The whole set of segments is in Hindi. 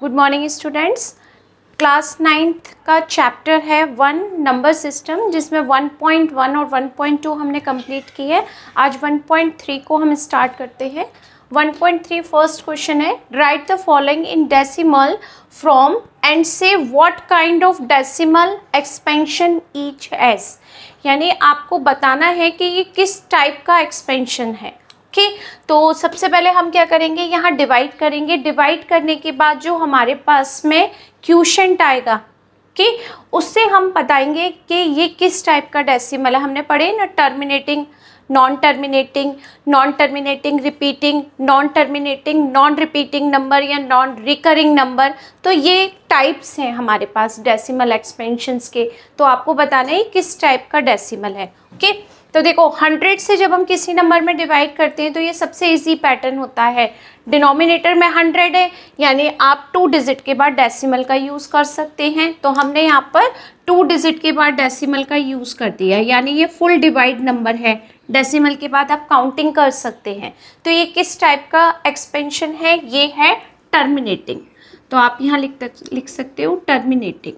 Good morning students. Class 9th का चैप्टर है 1 नंबर सिस्टम, जिसमें 1.1 और 1.2 हमने कंप्लीट की है। आज 1.3 को हम स्टार्ट करते हैं। 1.3 फर्स्ट क्वेश्चन है, write the following in decimal from and say what kind of decimal expansion each has. यानी आपको बताना है कि ये किस टाइप का एक्सपेंशन है। ओके, तो सबसे पहले हम क्या करेंगे, यहाँ डिवाइड करेंगे। डिवाइड करने के बाद जो हमारे पास में क्वोशिएंट आएगा, ओके, उससे हम बताएंगे कि ये किस टाइप का डेसिमल है। हमने पढ़े ना, terminating, non terminating, non terminating repeating, non terminating non repeating number या नॉन रिकरिंग नंबर। तो ये टाइप्स हैं हमारे पास डेसिमल एक्सपेंशंस के। तो आपको बताना है किस टाइप का डेसिमल है। ओके, तो देखो 100 से जब हम किसी नंबर में डिवाइड करते हैं तो ये सबसे इजी पैटर्न होता है। डिनोमिनेटर में 100 है, यानी आप 2 डिजिट के बाद डेसिमल का यूज़ कर सकते हैं। तो हमने यहाँ पर 2 डिजिट के बाद डेसिमल का यूज़ कर दिया, यानी ये फुल डिवाइड नंबर है। डेसिमल के बाद आप काउंटिंग कर सकते हैं। तो ये किस टाइप का एक्सपेंशन है, ये है टर्मिनेटिंग। तो आप यहाँ लिख सकते हो टर्मिनेटिंग।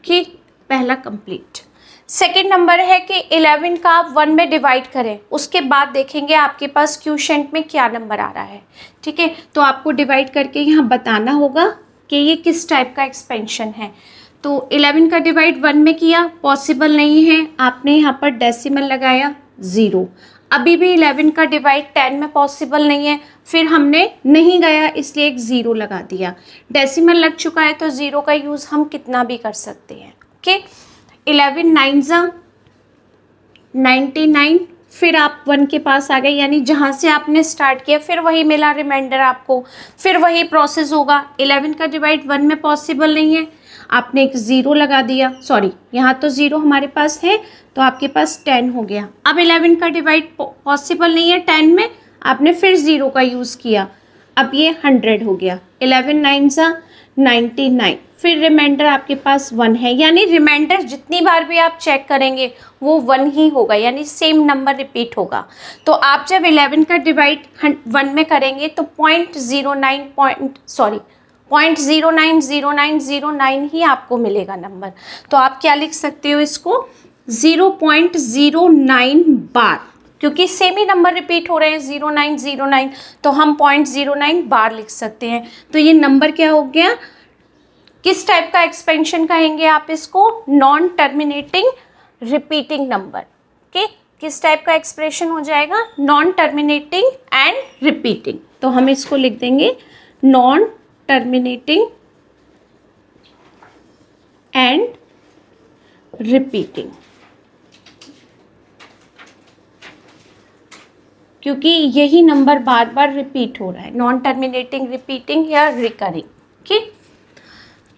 ठीक, पहला कंप्लीट। सेकेंड नंबर है कि 11 का आप 1 में डिवाइड करें, उसके बाद देखेंगे आपके पास क्वोशिएंट में क्या नंबर आ रहा है। ठीक है, तो आपको डिवाइड करके यहाँ बताना होगा कि ये किस टाइप का एक्सपेंशन है। तो 11 का डिवाइड 1 में किया, पॉसिबल नहीं है, आपने यहाँ पर डेसिमल लगाया 0। अभी भी 11 का डिवाइड 10 में पॉसिबल नहीं है, फिर हमने नहीं गया इसलिए एक 0 लगा दिया। डेसिमल लग चुका है तो 0 का यूज़ हम कितना भी कर सकते हैं। ओके, 11 9 99, फिर आप 1 के पास आ गए, यानी जहाँ से आपने स्टार्ट किया फिर वही मिला रिमाइंडर आपको, फिर वही प्रोसेस होगा। 11 का डिवाइड 1 में पॉसिबल नहीं है, आपने एक 0 लगा दिया। सॉरी, यहाँ तो 0 हमारे पास है, तो आपके पास 10 हो गया। अब 11 का डिवाइड पॉसिबल नहीं है 10 में, आपने फिर 0 का यूज़ किया, अब ये 100 हो गया। 11 9 99, फिर रिमाइंडर आपके पास 1 है, यानी रिमाइंडर जितनी बार भी आप चेक करेंगे वो 1 ही होगा, यानी सेम नंबर रिपीट होगा। तो आप जब 11 का डिवाइड 1 में करेंगे तो 0.090909 ही आपको मिलेगा नंबर। तो आप क्या लिख सकते हो इसको, 0.09 बार, क्योंकि सेम ही नंबर रिपीट हो रहे हैं 0909, तो हम 0.09 बार लिख सकते हैं। तो ये नंबर क्या हो गया, किस टाइप का एक्सपेंशन कहेंगे आप इसको, non terminating repeating number. Okay, किस टाइप का एक्सप्रेशन हो जाएगा, नॉन टर्मिनेटिंग एंड रिपीटिंग। तो हम इसको लिख देंगे नॉन टर्मिनेटिंग एंड रिपीटिंग, क्योंकि यही नंबर बार बार रिपीट हो रहा है, नॉन टर्मिनेटिंग, रिपीटिंग या रिकरिंग। ठीक,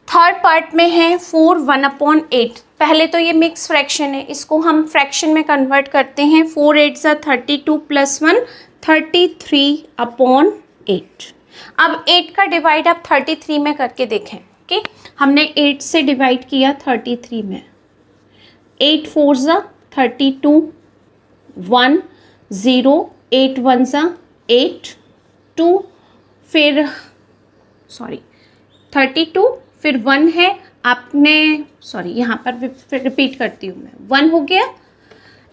थर्ड पार्ट में है 4 1/8। पहले तो ये मिक्स फ्रैक्शन है, इसको हम फ्रैक्शन में कन्वर्ट करते हैं। 4 8 32 + 1 33/8। अब 8 का डिवाइड आप 33 में करके देखें। ओके, हमने 8 से डिवाइड किया 33 में, 8 4 32, 1 0, 8 1 8, 2, फिर 32, फिर 1 है, आपने यहाँ पर फिर रिपीट करती हूँ मैं, 1 हो गया।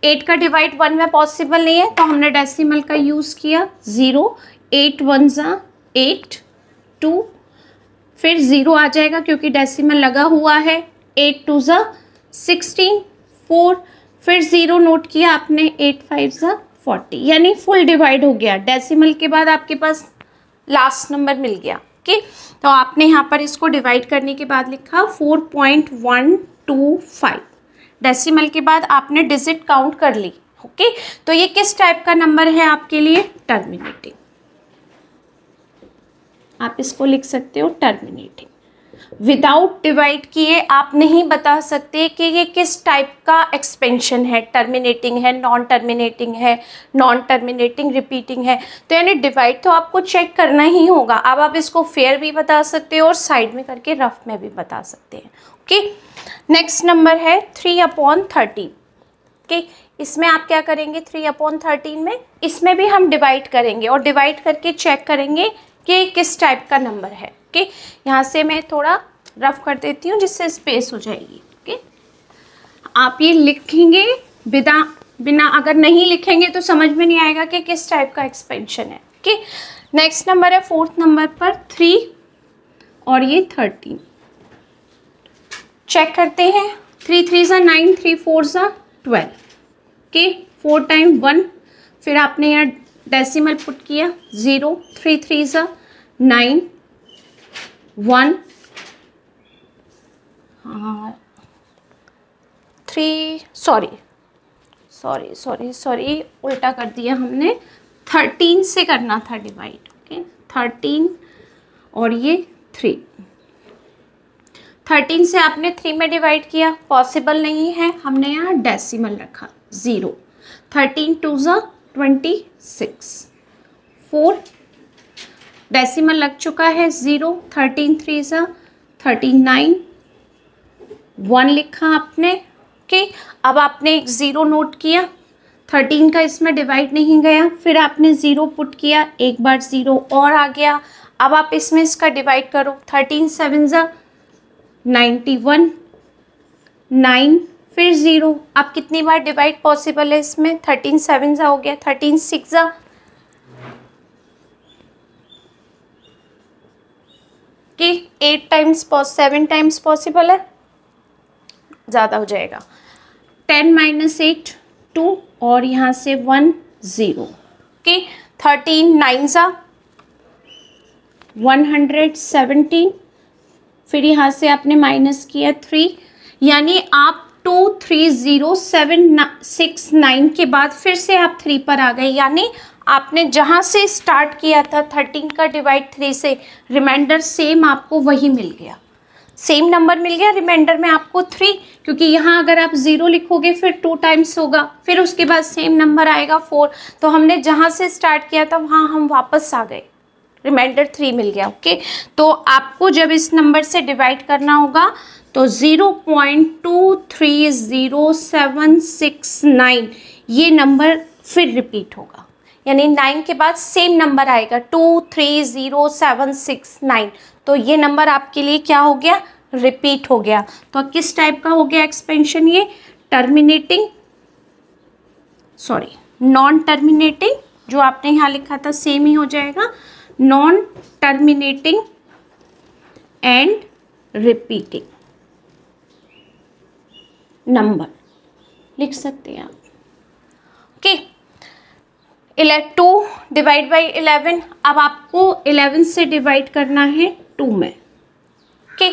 8 का डिवाइड 1 में पॉसिबल नहीं है, तो हमने डेसिमल का यूज़ किया 0, 8 1 8, 2, फिर 0 आ जाएगा क्योंकि डेसिमल लगा हुआ है, 8 2 16, 4, फिर 0 नोट किया आपने, 8 5 40, यानी फुल डिवाइड हो गया। डेसिमल के बाद आपके पास लास्ट नंबर मिल गया। ओके, तो आपने यहाँ पर इसको डिवाइड करने के बाद लिखा 4.125। डेसिमल के बाद आपने डिजिट काउंट कर ली। ओके, तो ये किस टाइप का नंबर है आपके लिए, टर्मिनेटिंग। आप इसको लिख सकते हो टर्मिनेटिंग। विदाउट डिवाइड किए आप नहीं बता सकते कि ये किस टाइप का एक्सपेंशन है, टर्मिनेटिंग है, नॉन टर्मिनेटिंग है, नॉन टर्मिनेटिंग रिपीटिंग है। तो यानी डिवाइड तो आपको चेक करना ही होगा। अब आप इसको फेयर भी बता सकते हो और साइड में करके रफ में भी बता सकते हैं। ओके, नेक्स्ट नंबर है 3/13। ओके, इसमें आप क्या करेंगे, 3/13 में इसमें भी हम डिवाइड करेंगे और डिवाइड करके चेक करेंगे कि किस टाइप का नंबर है। ओके, यहाँ से मैं थोड़ा रफ कर देती हूँ जिससे स्पेस हो जाएगी। ओके, आप ये लिखेंगे बिना अगर नहीं लिखेंगे तो समझ में नहीं आएगा कि किस टाइप का एक्सपेंशन है। ओके, नेक्स्ट नंबर है 4th नंबर पर 3 और ये 13। चेक करते हैं। 3 3 ज़ा 9, 3 4 ज़ा 12। ओके, 4 टाइम 1, फिर आपने यहाँ डेसिमल पुट किया 0, 3 3 ज़ा 9, 1 3 सॉरी उल्टा कर दिया हमने। 13 से करना था डिवाइड। ओके, 13 और ये 3। 13 से आपने 3 में डिवाइड किया, पॉसिबल नहीं है, हमने यहाँ डेसिमल रखा 0। 13 2 ज़ा 26, 4 डेसिमल लग चुका है 0। 13 3 ज़ा 39, 1 लिखा आपने। ओके, अब आपने एक 0 नोट किया, 13 का इसमें डिवाइड नहीं गया, फिर आपने 0 पुट किया, एक बार 0 और आ गया। अब आप इसमें इसका डिवाइड करो। 13 7 ज़ा 91, 9 फिर 0। अब कितनी बार डिवाइड पॉसिबल है इसमें? 13 7 ज़ा हो गया, 13 6 ज़ा 8 टाइम्स 7 टाइम्स पॉसिबल है, ज़्यादा हो जाएगा। 10 - 8 2 और यहाँ से 1 0। ओके, 13 9 ज़ा 117, फिर यहाँ से आपने माइनस किया 3, यानी आप 2 3 0 7 6 9 के बाद फिर से आप 3 पर आ गए, यानी आपने जहाँ से स्टार्ट किया था 13 का डिवाइड 3 से, रिमाइंडर सेम आपको वही मिल गया, सेम नंबर मिल गया। रिमाइंडर में आपको 3, क्योंकि यहाँ अगर आप 0 लिखोगे फिर 2 टाइम्स होगा, फिर उसके बाद सेम नंबर आएगा 4। तो हमने जहाँ से स्टार्ट किया था वहाँ हम वापस आ गए, रिमाइंडर 3 मिल गया। ओके, तो आपको जब इस नंबर से डिवाइड करना होगा तो 0.2306769 ये नंबर फिर रिपीट होगा, यानी 9 के बाद सेम नंबर आएगा 230769। तो ये नंबर आपके लिए क्या हो गया? रिपीट हो गया। तो किस टाइप का हो गया एक्सपेंशन? ये टर्मिनेटिंग, नॉन टर्मिनेटिंग, जो आपने यहाँ लिखा था सेम ही हो जाएगा, non terminating and repeating number लिख सकते हैं आप। ओके, 2 डिवाइड बाई 11, अब आपको 11 से डिवाइड करना है 2 में। ओके,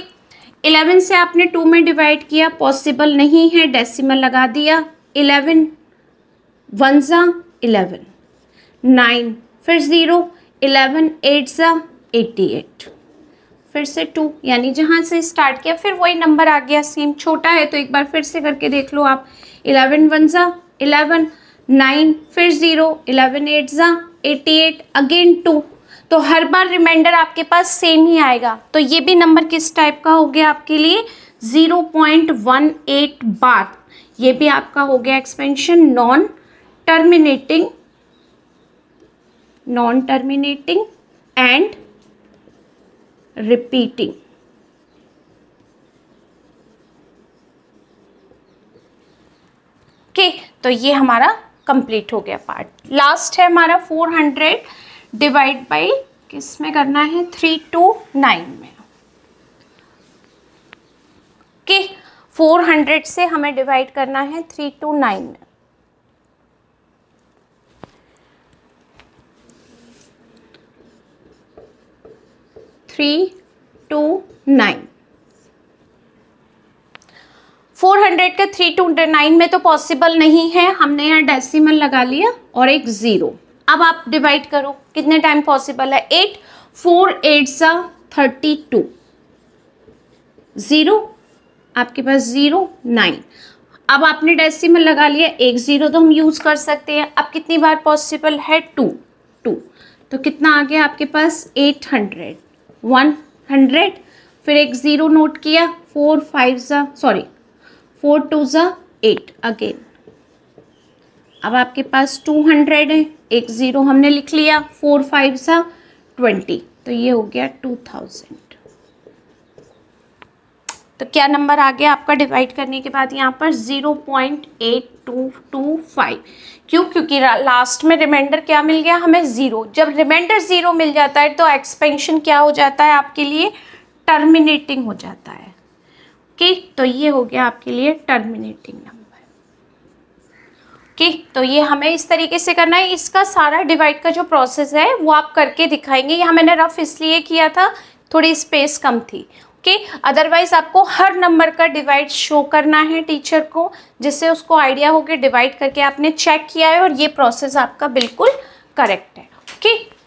11 से आपने 2 में डिवाइड किया, पॉसिबल नहीं है, डेसिमल लगा दिया। 11 1 ज़ा 11, 9 फिर 0, 11 8 ज़ा 88, फिर से 2, यानी जहाँ से स्टार्ट किया फिर वही नंबर आ गया, सेम। छोटा है तो एक बार फिर से करके देख लो आप। 11 1 ज़ा 11, 9 फिर 0, 11 8 ज़ा 88, अगेन 2। तो हर बार रिमाइंडर आपके पास सेम ही आएगा। तो ये भी नंबर किस टाइप का हो गया आपके लिए? 0.18 बार। ये भी आपका हो गया expansion non terminating and repeating. Okay, तो ये हमारा कंप्लीट हो गया पार्ट। लास्ट है हमारा 400 डिवाइड बाई किस में करना है? 3 to 9 में। ओके, 400 से हमें डिवाइड करना है 3 to 9 में। थ्री टू 9, 400 का 3 to 9 में तो पॉसिबल नहीं है, हमने यहाँ डेसिमल लगा लिया और एक 0। अब आप डिवाइड करो, कितने टाइम पॉसिबल है? 8 4 8 सा 32, 0 आपके पास 0 9। अब आपने डेसिमल लगा लिया, एक 0 तो हम यूज़ कर सकते हैं। अब कितनी बार पॉसिबल है? 2 तो कितना आ गया आपके पास? 800 100, फिर एक 0 नोट किया, 4 2 ज़ा 8 अगेन। अब आपके पास 200 है, एक 0 हमने लिख लिया, 4 5 ज़ा 20, तो ये हो गया 2000। तो क्या नंबर आ गया आपका डिवाइड करने के बाद यहाँ पर 0.8225। क्यों? क्योंकि लास्ट में रिमाइंडर क्या मिल गया हमें? 0। जब रिमाइंडर 0 मिल जाता है तो एक्सपेंशन क्या हो जाता है आपके लिए? टर्मिनेटिंग हो जाता है। ओके, तो ये हो गया आपके लिए टर्मिनेटिंग नंबर। ओके, तो ये हमें इस तरीके से करना है। इसका सारा डिवाइड का जो प्रोसेस है वो आप करके दिखाएंगे। यहाँ मैंने रफ इसलिए किया था, थोड़ी स्पेस कम थी। ओके, अदरवाइज आपको हर नंबर का डिवाइड शो करना है टीचर को, जिससे उसको आइडिया हो कि डिवाइड करके आपने चेक किया है और ये प्रोसेस आपका बिल्कुल करेक्ट है। Okay,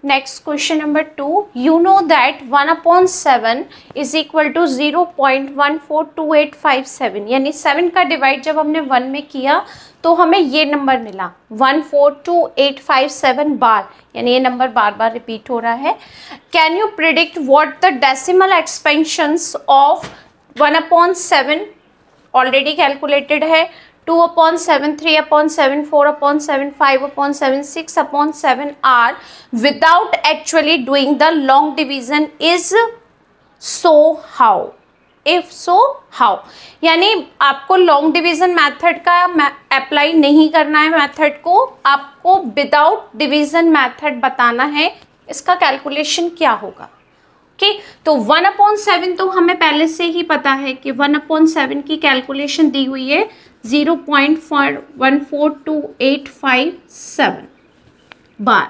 next question number 2, you know that 1/7 is equal to 0.142857। यानी 7 का डिवाइड जब हमने 1 में किया तो हमें ये नंबर मिला 142857 बार, यानी ये नंबर बार बार रिपीट हो रहा है। Can you predict what the decimal expansions of 1/7? Already calculated है। 2/7, 3/7, 4/7, 5/7, 6/7 are without actually doing the long division is so how? If so how? यानी आपको लॉन्ग डिवीजन मेथड का अप्लाई नहीं करना है मेथड को, आपको विदाउट डिवीजन मेथड बताना है इसका कैलकुलेशन क्या होगा। ओके, तो 1/7 तो हमें पहले से ही पता है कि 1/7 की कैलकुलेशन दी हुई है 0.142857 बार।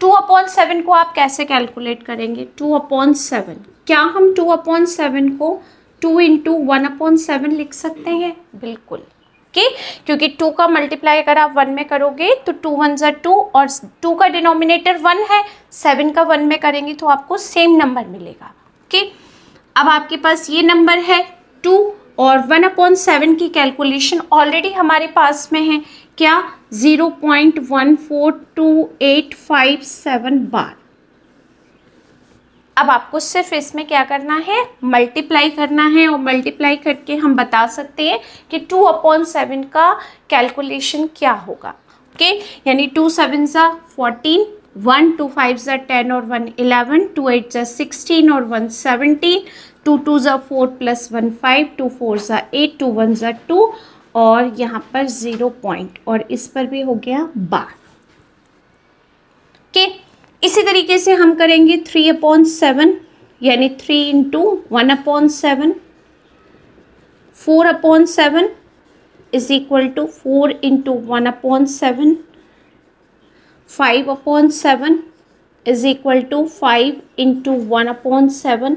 2/7 को आप कैसे कैलकुलेट करेंगे? 2/7, क्या हम 2/7 को 2 × 1/7 लिख सकते हैं? बिल्कुल। ओके, क्योंकि 2 का मल्टीप्लाई अगर आप 1 में करोगे तो 2 1 ज़ा 2 और 2 का डिनोमिनेटर 1 है, 7 का 1 में करेंगे तो आपको सेम नंबर मिलेगा। ओके, अब आपके पास ये नंबर है 2 और 1/7 की कैलकुलेशन ऑलरेडी हमारे पास में है क्या? 0.142857 बार। अब आपको सिर्फ इसमें क्या करना है? मल्टीप्लाई करना है, और मल्टीप्लाई करके हम बता सकते हैं कि 2/7 का कैलकुलेशन क्या होगा। ओके, यानी 2 7 ज़ा 14, 1 2 5 ज़ा 10 और 1 11, 2 8 ज़ा 16 और 1 17, 2 2 ज़ा 4 + 1 5, 2 4 ज़ा 8, 2 1 ज़ा 2 और यहाँ पर 0 पॉइंट और इस पर भी हो गया बार। ओके, इसी तरीके से हम करेंगे 3/7 यानी 3 × 1/7, 4/7 is equal to 4 × 1/7, 5/7 is equal to 5 × 1/7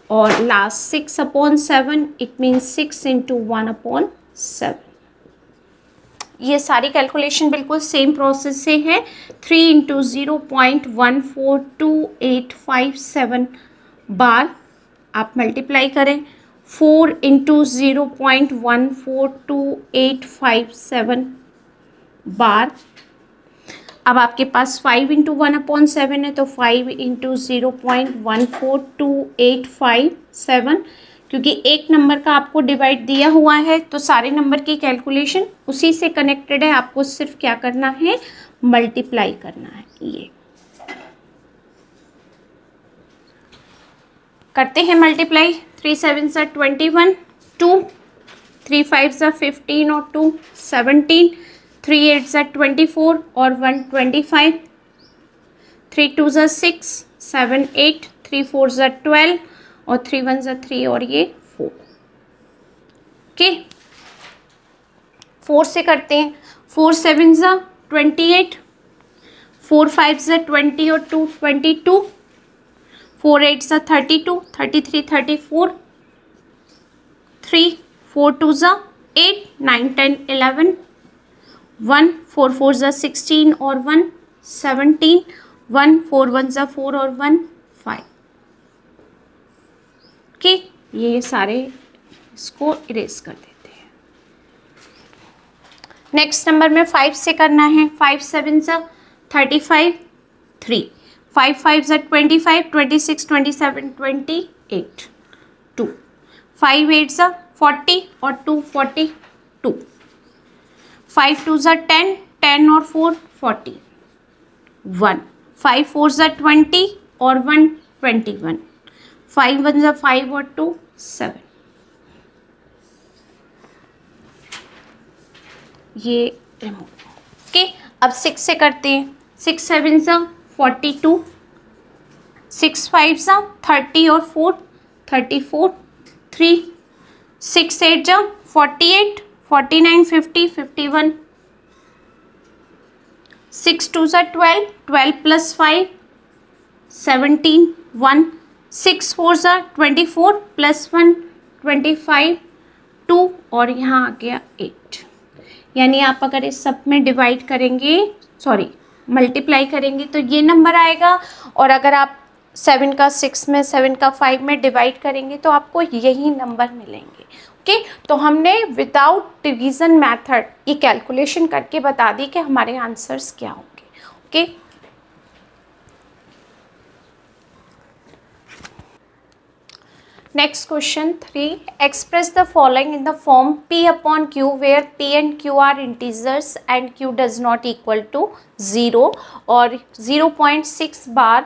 और लास्ट 6/7 इट मीन्स 6 × 1/7। ये सारी कैलकुलेशन बिल्कुल सेम प्रोसेस से है। 3 × 0.142857 बार आप मल्टीप्लाई करें, 4 × 0.142857 बार। अब आपके पास 5 × 1/7 है तो 5 × 0.142857, क्योंकि एक नंबर का आपको डिवाइड दिया हुआ है तो सारे नंबर की कैलकुलेशन उसी से कनेक्टेड है। आपको सिर्फ क्या करना है? मल्टीप्लाई करना है। ये करते हैं मल्टीप्लाई। 3 7 ज़ा 21, 2 3 5 ज़ा 15 और 2 17, 3 8 ज़ा 24 और 1 25, 3 2 ज़ा 6, 7 8, 3 4 ज़ा 12 और 3 1 ज़ा 3 और ये 4। ओके, 4 से करते हैं। 4 7 ज़ा 28, 4 5 ज़ा 20 और 2 22, 4 8 ज़ा 32, 33 34, 3 4 2 ज़ा 8, 9 10 11, 1 4 4 ज़ा 16 और 1 17, 1 4 1 ज़ा 4 और 1 5। ओके, ये सारे इसको इरेज कर देते हैं। नेक्स्ट नंबर में 5 से करना है। 5 7 ज़ा 35, 3 5 5 ज़ा 25, 26 27 28, 2 5 8 ज़ा 40 और 2 42, 5 2 ज़ा 10, 10 और 4 40, 1, 5 4 ज़ा 20 और 1 21, 5 1 ज़ा 5 और 2 7। ये रिमूव। ओके, अब 6 से करते हैं। 6 7 ज़ा 42, 6 5 ज़ा 30 और 4 34, 3, 6 8 ज़ा 48, 49 50 51, 6 2 ज़ा 12, 12 प्लस 5 17, 1, 6 4 ज़ा 24 प्लस 1 25, 2 और यहाँ आ गया 8। यानी आप अगर इस सब में डिवाइड करेंगे, सॉरी मल्टीप्लाई करेंगे तो ये नंबर आएगा, और अगर आप 7 का 6 में, 7 का 5 में डिवाइड करेंगे तो आपको यही नंबर मिलेंगे। ओके, तो हमने विदाउट डिवीज़न मेथड ये कैलकुलेशन करके बता दी कि हमारे आंसर्स क्या होंगे। Okay, next question 3, express the following in the form P upon Q where P and Q are integers and Q does not equal to 0 और 0.6 बार,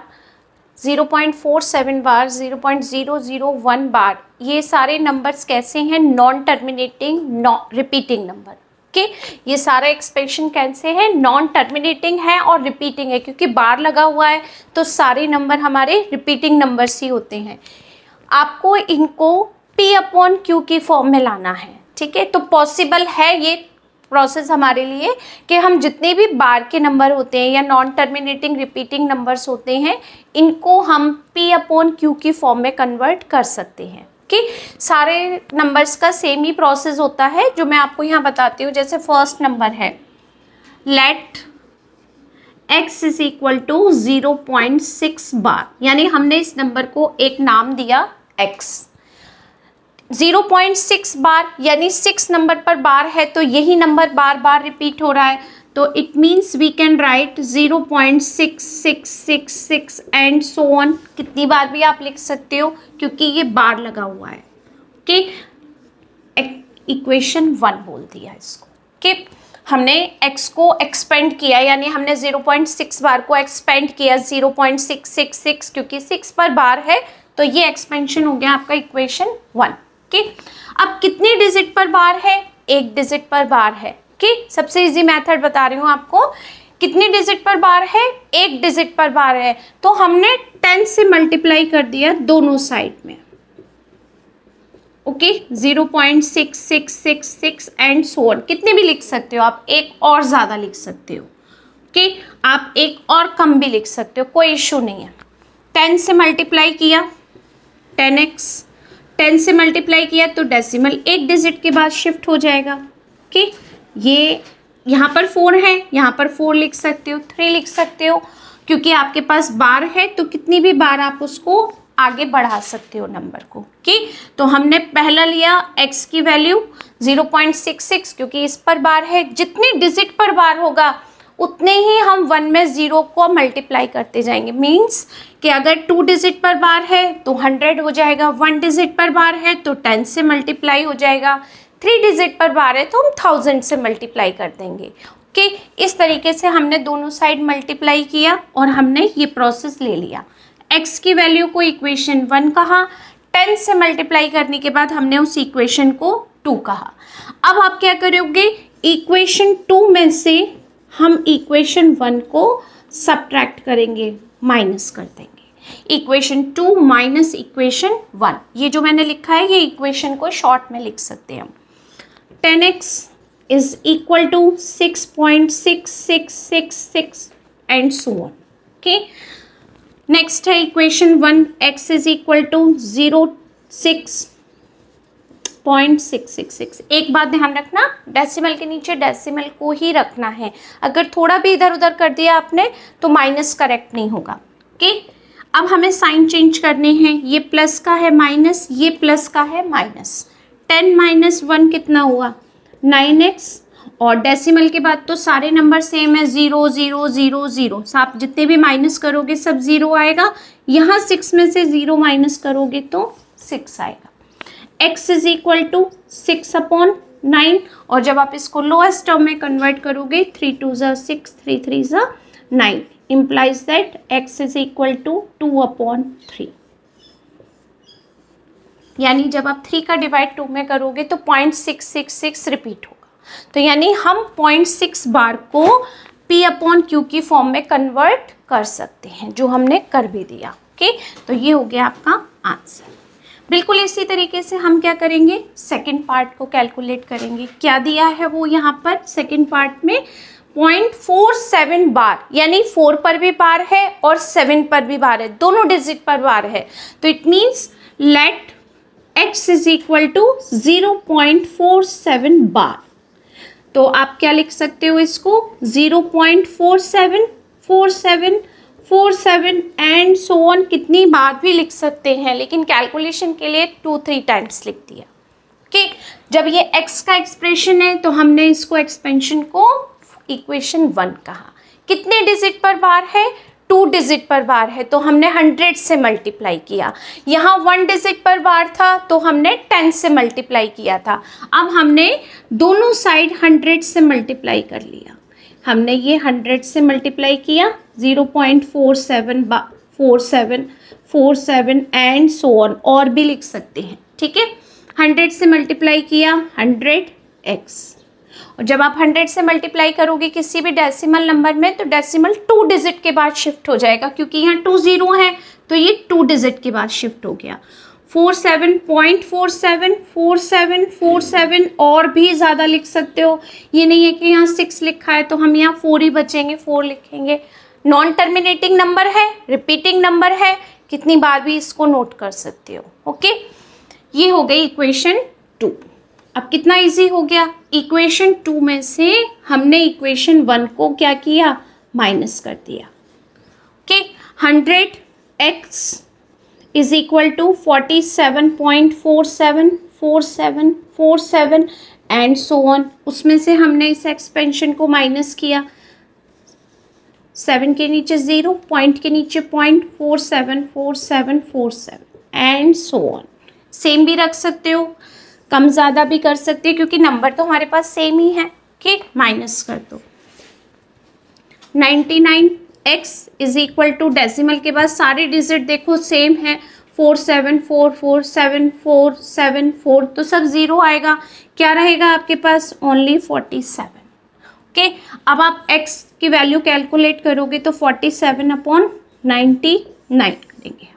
0.47 बार, 0.001 बार। ये सारे नंबर्स कैसे हैं? Non terminating, non repeating number. Okay, ये सारा एक्सप्रेशन कैसे है? नॉन टर्मिनेटिंग है और रिपीटिंग है, क्योंकि बार लगा हुआ है तो सारे नंबर हमारे रिपीटिंग नंबर्स ही होते हैं। आपको इनको P अपॉन Q की फॉर्म में लाना है। ठीक है, तो पॉसिबल है ये प्रोसेस हमारे लिए कि हम जितने भी बार के नंबर होते हैं या नॉन टर्मिनेटिंग रिपीटिंग नंबर्स होते हैं, इनको हम P अपॉन Q की फॉर्म में कन्वर्ट कर सकते हैं। ओके, सारे नंबर्स का सेम ही प्रोसेस होता है जो मैं आपको यहाँ बताती हूँ। जैसे फर्स्ट नंबर है, let x is equal to 0.6 bar, यानी हमने इस नंबर को एक नाम दिया x। 0.6 बार यानी 6 नंबर पर बार है, तो यही नंबर बार बार रिपीट हो रहा है, तो it means we can write 0.6666 and so on. कितनी बार भी आप लिख सकते हो क्योंकि ये बार लगा हुआ है। ओके, इक्वेशन 1 बोल दिया इसको। ओके, हमने x को एक्सपेंड किया, यानी हमने 0.6 बार को एक्सपेंड किया 0.666, क्योंकि 6 पर बार है तो ये एक्सपेंशन हो गया आपका इक्वेशन 1। ओके, अब कितने डिजिट पर बार है? 1 डिजिट पर बार है। ओके, सबसे इजी मेथड बता रही हूँ आपको। कितने डिजिट पर बार है? 1 डिजिट पर बार है, तो हमने 10 से मल्टीप्लाई कर दिया दोनों साइड में। Okay, 0.6666 and so on. कितने भी लिख सकते हो आप, एक और ज़्यादा लिख सकते हो। ओके, आप एक और कम भी लिख सकते हो, कोई इशू नहीं है। 10 से मल्टीप्लाई किया 10x, 10 से मल्टीप्लाई किया तो डेसिमल 1 डिजिट के बाद शिफ्ट हो जाएगा। ओके, ये यहाँ पर 4 है, यहाँ पर 4 लिख सकते हो, 3 लिख सकते हो, क्योंकि आपके पास बार है तो कितनी भी बार आप उसको आगे बढ़ा सकते हो नंबर को। ओके, तो हमने पहला लिया x की वैल्यू 0.66, क्योंकि इस पर बार है। जितने डिजिट पर बार होगा उतने ही हम 1 में 0 को मल्टीप्लाई करते जाएंगे। मीन्स कि अगर 2 डिजिट पर बार है तो 100 हो जाएगा, 1 डिजिट पर बार है तो 10 से मल्टीप्लाई हो जाएगा, 3 डिजिट पर बार है तो हम 1000 से मल्टीप्लाई कर देंगे। ओके, इस तरीके से हमने दोनों साइड मल्टीप्लाई किया और हमने ये प्रोसेस ले लिया। x की वैल्यू को इक्वेशन 1 कहा, 10 से मल्टीप्लाई करने के बाद हमने उस इक्वेशन को 2 कहा। अब आप क्या करोगे? इक्वेशन 2 में से हम इक्वेशन 1 को सब्ट्रैक्ट करेंगे, माइनस कर देंगे। इक्वेशन 2 माइनस इक्वेशन 1, ये जो मैंने लिखा है ये इक्वेशन को शॉर्ट में लिख सकते हैं हम। 10x is equal to 6.6666 and so on. Okay, next है equation 1, x is equal to 0.666। एक बात ध्यान रखना, डेसिमल के नीचे डेसिमल को ही रखना है। अगर थोड़ा भी इधर उधर कर दिया आपने तो माइनस करेक्ट नहीं होगा। ओके, अब हमें साइन चेंज करने हैं। ये प्लस का है माइनस, ये प्लस का है माइनस। 10 माइनस 1 कितना हुआ? 9x, और डेसिमल के बाद तो सारे नंबर सेम है, 0 0 0 0। आप जितने भी माइनस करोगे सब 0 आएगा। यहाँ 6 में से 0 माइनस करोगे तो 6 आएगा। x is equal to 6 upon 9, और जब आप इसको लोएस्ट टर्म में कन्वर्ट करोगे 3 2 ज़ा 6, 3 3 ज़ा 9, implies that x is equal to 2/3। यानी जब आप 3 का डिवाइड 2 में करोगे तो 0.666 रिपीट होगा। तो यानी हम 0.6 बार को P/Q की फॉर्म में कन्वर्ट कर सकते हैं, जो हमने कर भी दिया। ओके, तो ये हो गया आपका आंसर। बिल्कुल इसी तरीके से हम क्या करेंगे, सेकंड पार्ट को कैलकुलेट करेंगे। क्या दिया है वो यहाँ पर सेकंड पार्ट में 0.47 बार, यानी 4 पर भी बार है और 7 पर भी बार है, दोनों डिजिट पर बार है। तो it means let x is equal to 0.47 bar. तो आप क्या लिख सकते हो इसको, 0.47 47 47 एंड सो ऑन, कितनी बार भी लिख सकते हैं, लेकिन कैलकुलेशन के लिए 2-3 टाइम्स लिख दिया। ओके, जब ये x का एक्सप्रेशन है तो हमने इसको एक्सपेंशन को इक्वेशन 1 कहा। कितने डिजिट पर बार है, 2 डिजिट पर बार है, तो हमने 100 से मल्टीप्लाई किया। यहाँ 1 डिजिट पर बार था तो हमने 10 से मल्टीप्लाई किया था। अब हमने दोनों साइड 100 से मल्टीप्लाई कर लिया। हमने ये 100 से मल्टीप्लाई किया, 0.47 47 एंड सो ऑन, और भी लिख सकते हैं। ठीक है, 100 से मल्टीप्लाई किया 100x, और जब आप 100 से मल्टीप्लाई करोगे किसी भी डेसिमल नंबर में तो डेसिमल 2 डिजिट के बाद शिफ्ट हो जाएगा, क्योंकि यहाँ 2 0 है तो ये 2 डिजिट के बाद शिफ्ट हो गया। 47.47 47 47, और भी ज़्यादा लिख सकते हो। ये नहीं है कि यहाँ 6 लिखा है तो हम यहाँ 4 ही बचेंगे, 4 लिखेंगे। नॉन टर्मिनेटिंग नंबर है, रिपीटिंग नंबर है, कितनी बार भी इसको नोट कर सकते हो। ओके, ये हो गई इक्वेशन 2। अब कितना इजी हो गया, इक्वेशन 2 में से हमने इक्वेशन 1 को क्या किया, माइनस कर दिया। Okay, 100x is equal to 47.47 47 47 and so on. उसमें से हमने इस एक्सपेंशन को माइनस किया, 7 के नीचे 0, पॉइंट के नीचे point, 47 47 47 and so on. Same भी रख सकते हो, कम ज़्यादा भी कर सकते हो, क्योंकि नंबर तो हमारे पास सेम ही है। ओके, माइनस कर दो। 99x is equal to, decimal के बाद सारे डिजिट देखो सेम है, 47447 तो सब 0 आएगा। क्या रहेगा आपके पास, ओनली 47। ओके, अब आप x की वैल्यू कैलकुलेट करोगे तो 47/99 करेंगे।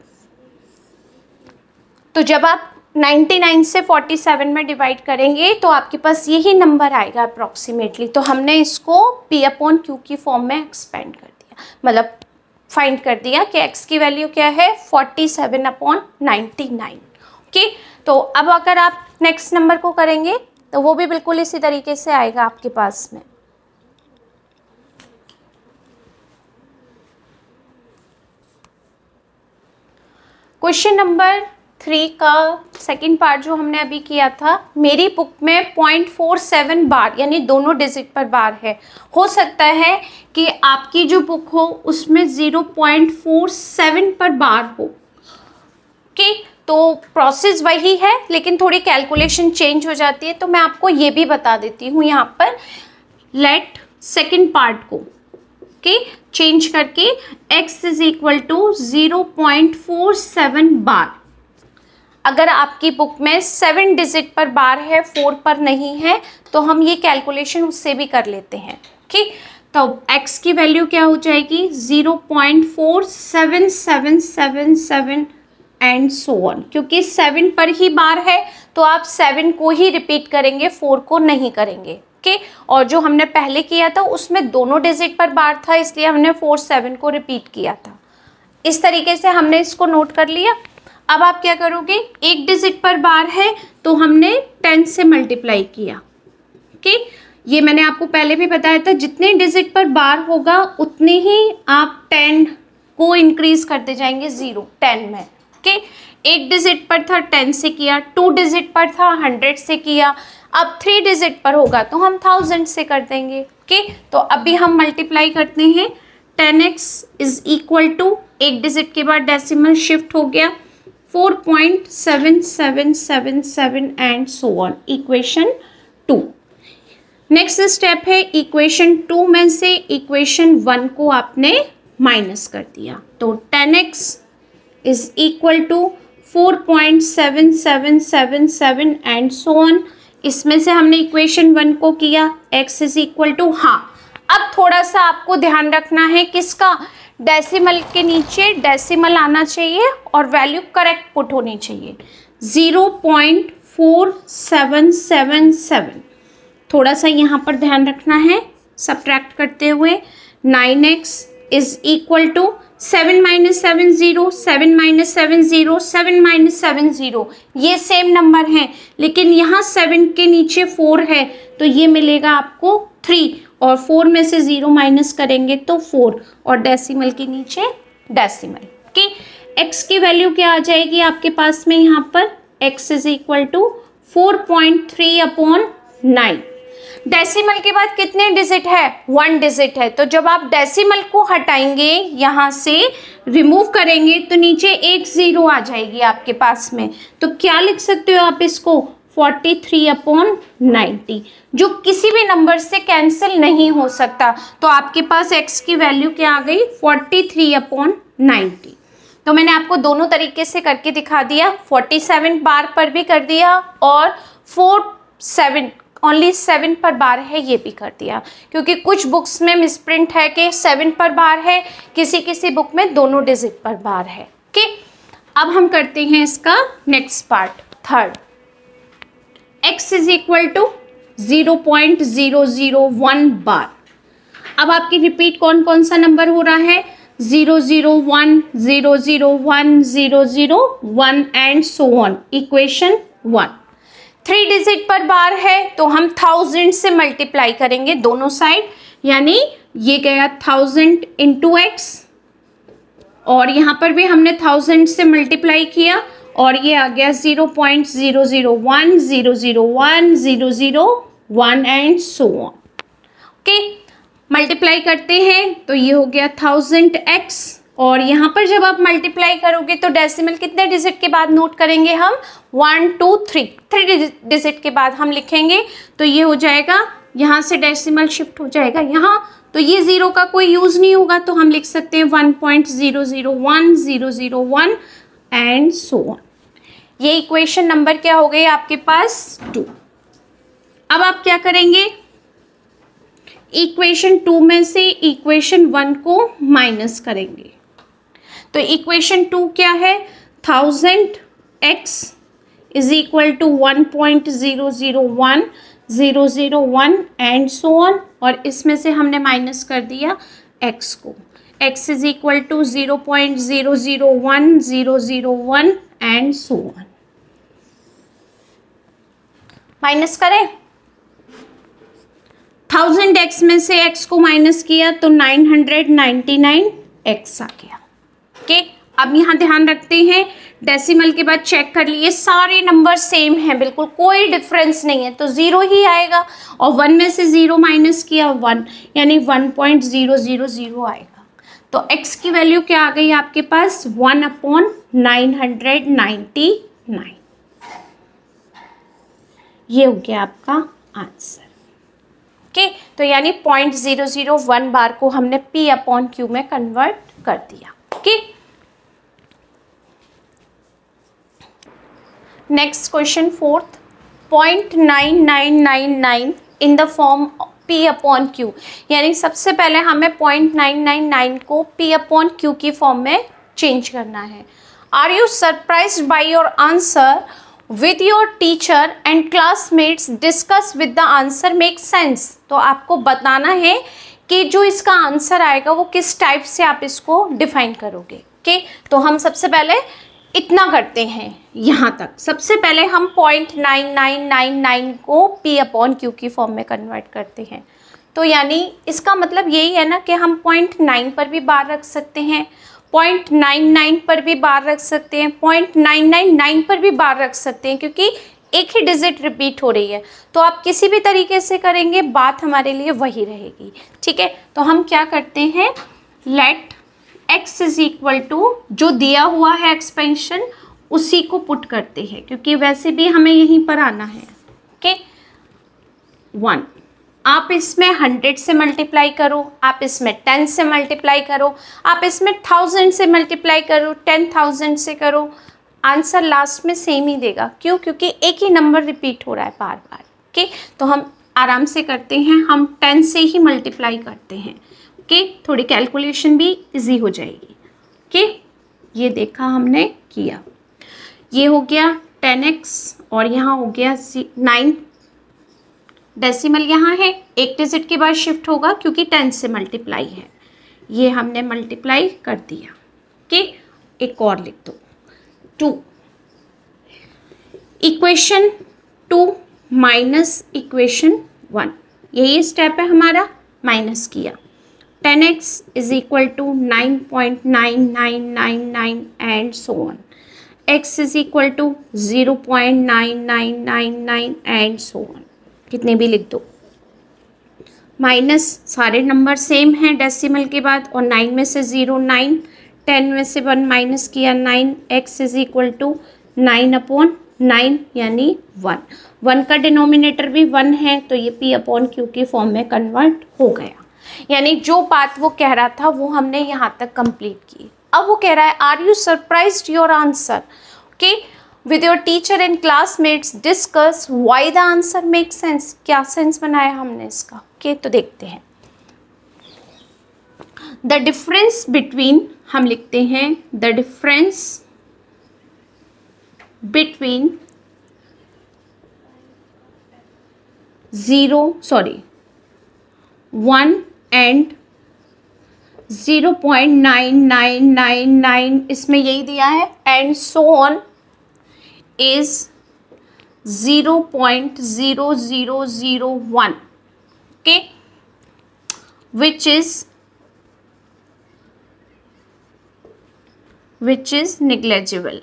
तो जब आप 99 से 47 में डिवाइड करेंगे तो आपके पास यही नंबर आएगा अप्रॉक्सीमेटली। तो हमने इसको P/Q की फॉर्म में एक्सपेंड कर दिया, मतलब फाइंड कर दिया कि x की वैल्यू क्या है, 47/99। ओके, तो अब अगर आप नेक्स्ट नंबर को करेंगे तो वो भी बिल्कुल इसी तरीके से आएगा आपके पास में। क्वेश्चन नंबर 3 का सेकंड पार्ट जो हमने अभी किया था, मेरी बुक में 0.47 बार, यानी दोनों डिजिट पर बार है। हो सकता है कि आपकी जो बुक हो उसमें 0.47 पर बार हो। ओके, तो प्रोसेस वही है लेकिन थोड़ी कैलकुलेशन चेंज हो जाती है। तो मैं आपको ये भी बता देती हूँ यहाँ पर, लेट सेकंड पार्ट को चेंज करके x इज इक्वल टू 0.47 बार। अगर आपकी बुक में 7 डिजिट पर बार है, 4 पर नहीं है, तो हम ये कैलकुलेशन उससे भी कर लेते हैं। ठीक, तो x की वैल्यू क्या हो जाएगी, 0.47777 एंड सो ऑन। क्योंकि 7 पर ही बार है तो आप 7 को ही रिपीट करेंगे, 4 को नहीं करेंगे। और जो हमने पहले किया था उसमें दोनों डिजिट पर बार था, इसलिए हमने 47 को रिपीट किया था। इस तरीके से हमने इसको नोट कर लिया। अब आप क्या करोगे, एक डिजिट पर बार है तो हमने 10 से मल्टीप्लाई किया। ओके, ये मैंने आपको पहले भी बताया था, जितने डिजिट पर बार होगा उतने ही आप 10 को इंक्रीज करते जाएंगे 10 में। ओके, एक डिजिट पर था 10 से किया, 2 डिजिट पर था 100 से किया, अब 3 डिजिट पर होगा तो हम 1000 से कर देंगे। ओके, तो अभी हम मल्टीप्लाई करते हैं। 10x इज इक्वल टू, एक डिजिट के बाद डेसिमल शिफ्ट हो गया, 4.7777 and so on. Equation 2। Next step है इक्वेशन 2 में से इक्वेशन 1 को आपने माइनस कर दिया, तो 10x is equal to 4.7777 and so on. इसमें से हमने इक्वेशन 1 को किया, x इज इक्वल टू, हाँ अब थोड़ा सा आपको ध्यान रखना है किसका, डेसिमल के नीचे डेसिमल आना चाहिए और वैल्यू करेक्ट पुट होनी चाहिए, 0.4777। थोड़ा सा यहाँ पर ध्यान रखना है सब्ट्रैक्ट करते हुए। 9x is equal to 7 minus 7 0, 7 minus 7 0, 7 minus 7 0, ये सेम नंबर हैं, लेकिन यहाँ 7 के नीचे 4 है तो ये मिलेगा आपको 3, और 4 में से 0 माइनस करेंगे तो 4, और डेसिमल के नीचे डेसिमल। ओके, x की वैल्यू क्या आ जाएगी आपके पास में यहाँ पर, x is equal to 4.3/9। Decimal के बाद कितने डिजिट है, 1 डिजिट है, तो जब आप डेसिमल को हटाएंगे यहाँ से रिमूव करेंगे तो नीचे एक 0 आ जाएगी आपके पास में, तो क्या लिख सकते हो आप इसको, 43/90, जो किसी भी नंबर से कैंसिल नहीं हो सकता। तो आपके पास x की वैल्यू क्या आ गई, 43/90। तो मैंने आपको दोनों तरीके से करके दिखा दिया, 47 बार पर भी कर दिया और 47 ओनली 7 पर बार है ये भी कर दिया, क्योंकि कुछ बुक्स में मिसप्रिंट है कि 7 पर बार है, किसी किसी बुक में दोनों डिजिट पर बार है। ओके, अब हम करते हैं इसका next part, third. x is equal to 0.001 bar. अब आपकी रिपीट कौन कौन सा नंबर हो रहा है, 001, 001, 001 and so on, equation 1। 3 digit पर बार है तो हम 1000 से मल्टीप्लाई करेंगे दोनों साइड, यानी ये गया 1000 इंटू एक्स, और यहाँ पर भी हमने 1000 से मल्टीप्लाई किया और ये आ गया 0.001, 001, 001 and so on. Okay, multiply करते हैं तो ये हो गया 1000x, और यहाँ पर जब आप मल्टीप्लाई करोगे तो डेसिमल कितने डिजिट के बाद नोट करेंगे हम, 1 2 3 डिजिट के बाद हम लिखेंगे, तो ये हो जाएगा, यहाँ से डेसिमल शिफ्ट हो जाएगा यहाँ, तो ये 0 का कोई यूज़ नहीं होगा, तो हम लिख सकते हैं 1.001, 001 एंड सो ऑन। ये इक्वेशन नंबर क्या हो गई आपके पास, 2। अब आप क्या करेंगे, इक्वेशन 2 में से इक्वेशन 1 को माइनस करेंगे, तो इक्वेशन 2 क्या है, 1000x is equal to 1.001, 001 and so on, और इसमें से हमने माइनस कर दिया x को, x is equal to 0.001, 001 and so on. Minus करें, 1000x में से x को माइनस किया तो 999x आ गया। ओके, अब यहाँ ध्यान रखते हैं, डेसिमल के बाद चेक कर लिए सारे नंबर सेम हैं, बिल्कुल कोई डिफरेंस नहीं है, तो 0 ही आएगा, और 1 में से 0 माइनस किया 1, यानी 1.000 आएगा। तो x की वैल्यू क्या आ गई आपके पास, 1/999। ये हो गया आपका आंसर। ओके, तो यानी 0.001 बार को हमने p/q में कन्वर्ट कर दिया। Okay, next question, fourth, 0.9999 in the form p/q, यानी सबसे पहले हमें 0.999 को p/q की फॉर्म में चेंज करना है। Are you surprised by your answer, with your teacher and classmates discuss with the answer make sense. तो आपको बताना है कि जो इसका आंसर आएगा वो किस टाइप से आप इसको डिफाइन करोगे। ओके, तो हम सबसे पहले इतना करते हैं यहाँ तक। सबसे पहले हम 0.9999 को p/q की फॉर्म में कन्वर्ट करते हैं, तो यानी इसका मतलब यही है ना कि हम 0.9 पर भी बार रख सकते हैं, 0.99 पर भी बार रख सकते हैं, 0.999 पर भी बार रख सकते हैं, क्योंकि एक ही डिजिट रिपीट हो रही है। तो आप किसी भी तरीके से करेंगे बात हमारे लिए वही रहेगी। ठीक है, तो हम क्या करते हैं, let x is equal to जो दिया हुआ है एक्सपेंशन उसी को पुट करते हैं, क्योंकि वैसे भी हमें यहीं पर आना है। ओके, 1। आप इसमें 100 से मल्टीप्लाई करो, आप इसमें 10 से मल्टीप्लाई करो, आप इसमें 1000 से मल्टीप्लाई करो, 10,000 से करो, आंसर लास्ट में सेम ही देगा। क्यों? क्योंकि एक ही नंबर रिपीट हो रहा है बार बार। ओके, तो हम आराम से करते हैं, हम 10 से ही मल्टीप्लाई करते हैं। ओके, थोड़ी कैलकुलेशन भी इजी हो जाएगी। ओके, ये देखा हमने किया, ये हो गया 10x और यहाँ हो गया 9। डेसिमल यहाँ है, एक डिजिट के बाद शिफ्ट होगा क्योंकि 10 से मल्टीप्लाई है। ये हमने मल्टीप्लाई कर दिया। ओके, एक और लिख दो 2। इक्वेशन 2 माइनस इक्वेशन 1, यही स्टेप है हमारा, माइनस किया। 10x is equal to 9.9999 and so on. x is equal to 0.9999 and so on. कितने भी लिख दो, माइनस सारे नंबर सेम हैं डेसिमल के बाद, और 9 में से 0 9, 10 में से 1 माइनस किया 9, x इज इक्वल टू 9/9 यानी 1। 1 का डिनोमिनेटर भी 1 है, तो ये p/q के फॉर्म में कन्वर्ट हो गया। यानी जो बात वो कह रहा था वो हमने यहाँ तक कंप्लीट की। अब वो कह रहा है are you surprised your answer? Okay, with your teacher and classmates discuss why the answer make sense. क्या सेंस बनाया हमने इसका? ओके, तो देखते हैं। द डिफरेंस बिटवीन, हम लिखते हैं द डिफरेंस बिटवीन 1 एंड 0.9999, इसमें यही दिया है, and so on is 0.0001। Okay, which is negligible।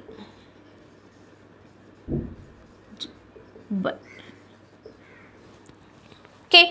Okay,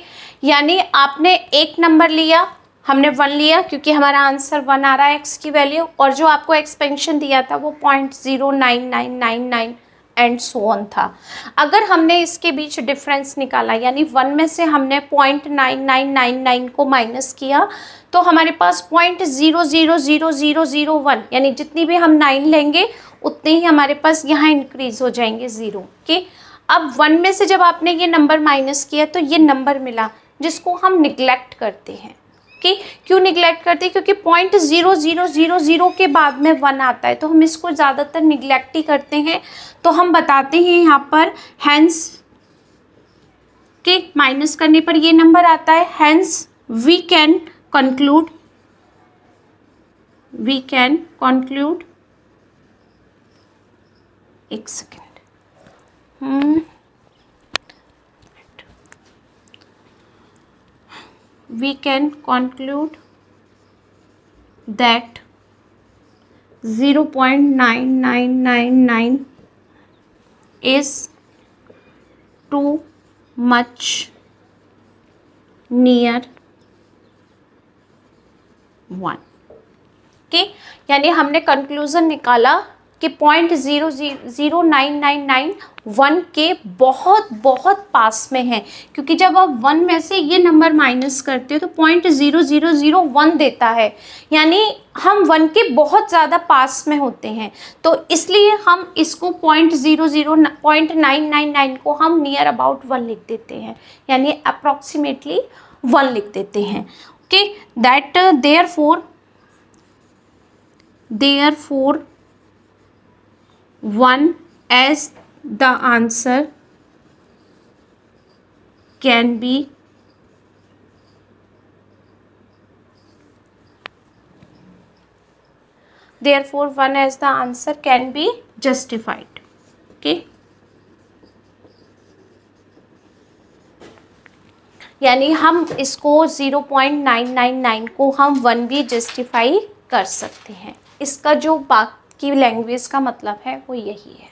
यानी आपने एक नंबर लिया, हमने 1 लिया क्योंकि हमारा आंसर 1 आ रहा है x की वैल्यू, और जो आपको एक्सपेंशन दिया था वो 0.09999 एंड सो ऑन था। अगर हमने इसके बीच डिफरेंस निकाला, यानी 1 में से हमने 0.9999 को माइनस किया, तो हमारे पास 0.000001, यानी जितनी भी हम 9 लेंगे उतने ही हमारे पास यहाँ इंक्रीज हो जाएंगे 0। ओके, अब 1 में से जब आपने ये नंबर माइनस किया तो ये नंबर मिला, जिसको हम निगलेक्ट करते हैं। ओके, क्यों निगलेक्ट करते हैं? क्योंकि 0.0000 के बाद में 1 आता है, तो हम इसको ज़्यादातर निगलेक्ट ही करते हैं। तो हम बताते हैं यहाँ पर हैंस के माइनस करने पर ये नंबर आता है, हैंस वी कैन कंक्लूड एक second, we can conclude that 0.9999 is too much near 1। Okay, यानी हमने कंक्लूजन निकाला कि 0.00999 1 के बहुत बहुत पास में है, क्योंकि जब आप 1 में से ये नंबर माइनस करते हो तो 0.0001 देता है, यानी हम 1 के बहुत ज़्यादा पास में होते हैं। तो इसलिए हम इसको 0.999 को हम नियर अबाउट 1 लिख देते हैं, यानी अप्रॉक्सीमेटली 1 लिख देते हैं। Okay, that therefore 1 as the answer can be therefore 1 as the answer can be justified। okay, यानी हम इसको 0.999 को हम 1 भी जस्टिफाई कर सकते हैं। इसका जो बाकी लैंग्वेज का मतलब है वो यही है।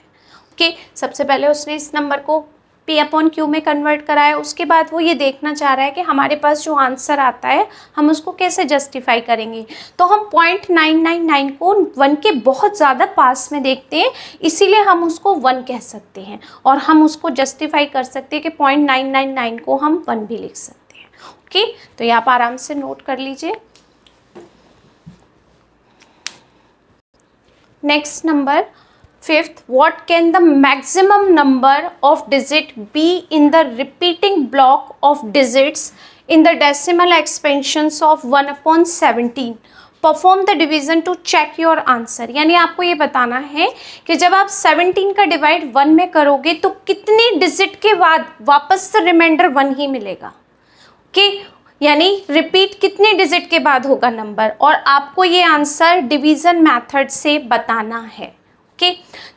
ओके, सबसे पहले उसने इस नंबर को p P/Q में कन्वर्ट करा है, उसके बाद वो ये देखना चाह रहा है कि हमारे पास जो आंसर आता है हम उसको कैसे जस्टिफाई करेंगे। तो हम 0.999 को 1 के बहुत ज़्यादा पास में देखते हैं, इसीलिए हम उसको 1 कह सकते हैं और हम उसको जस्टिफाई कर सकते हैं कि 0.999 को हम 1 भी लिख सकते हैं। ओके, तो ये आप आराम से नोट कर लीजिए। Next number 5th, what can the maximum number of digit be in the repeating block of digits in the decimal expansions of 1/17? Perform the division to check your answer। यानी आपको ये बताना है कि जब आप 17 का डिवाइड 1 में करोगे तो कितनी डिजिट के बाद वापस से रिमाइंडर 1 ही मिलेगा। ओके, यानी रिपीट कितने डिजिट के बाद होगा नंबर, और आपको ये आंसर डिवीज़न मेथड से बताना है। ओके,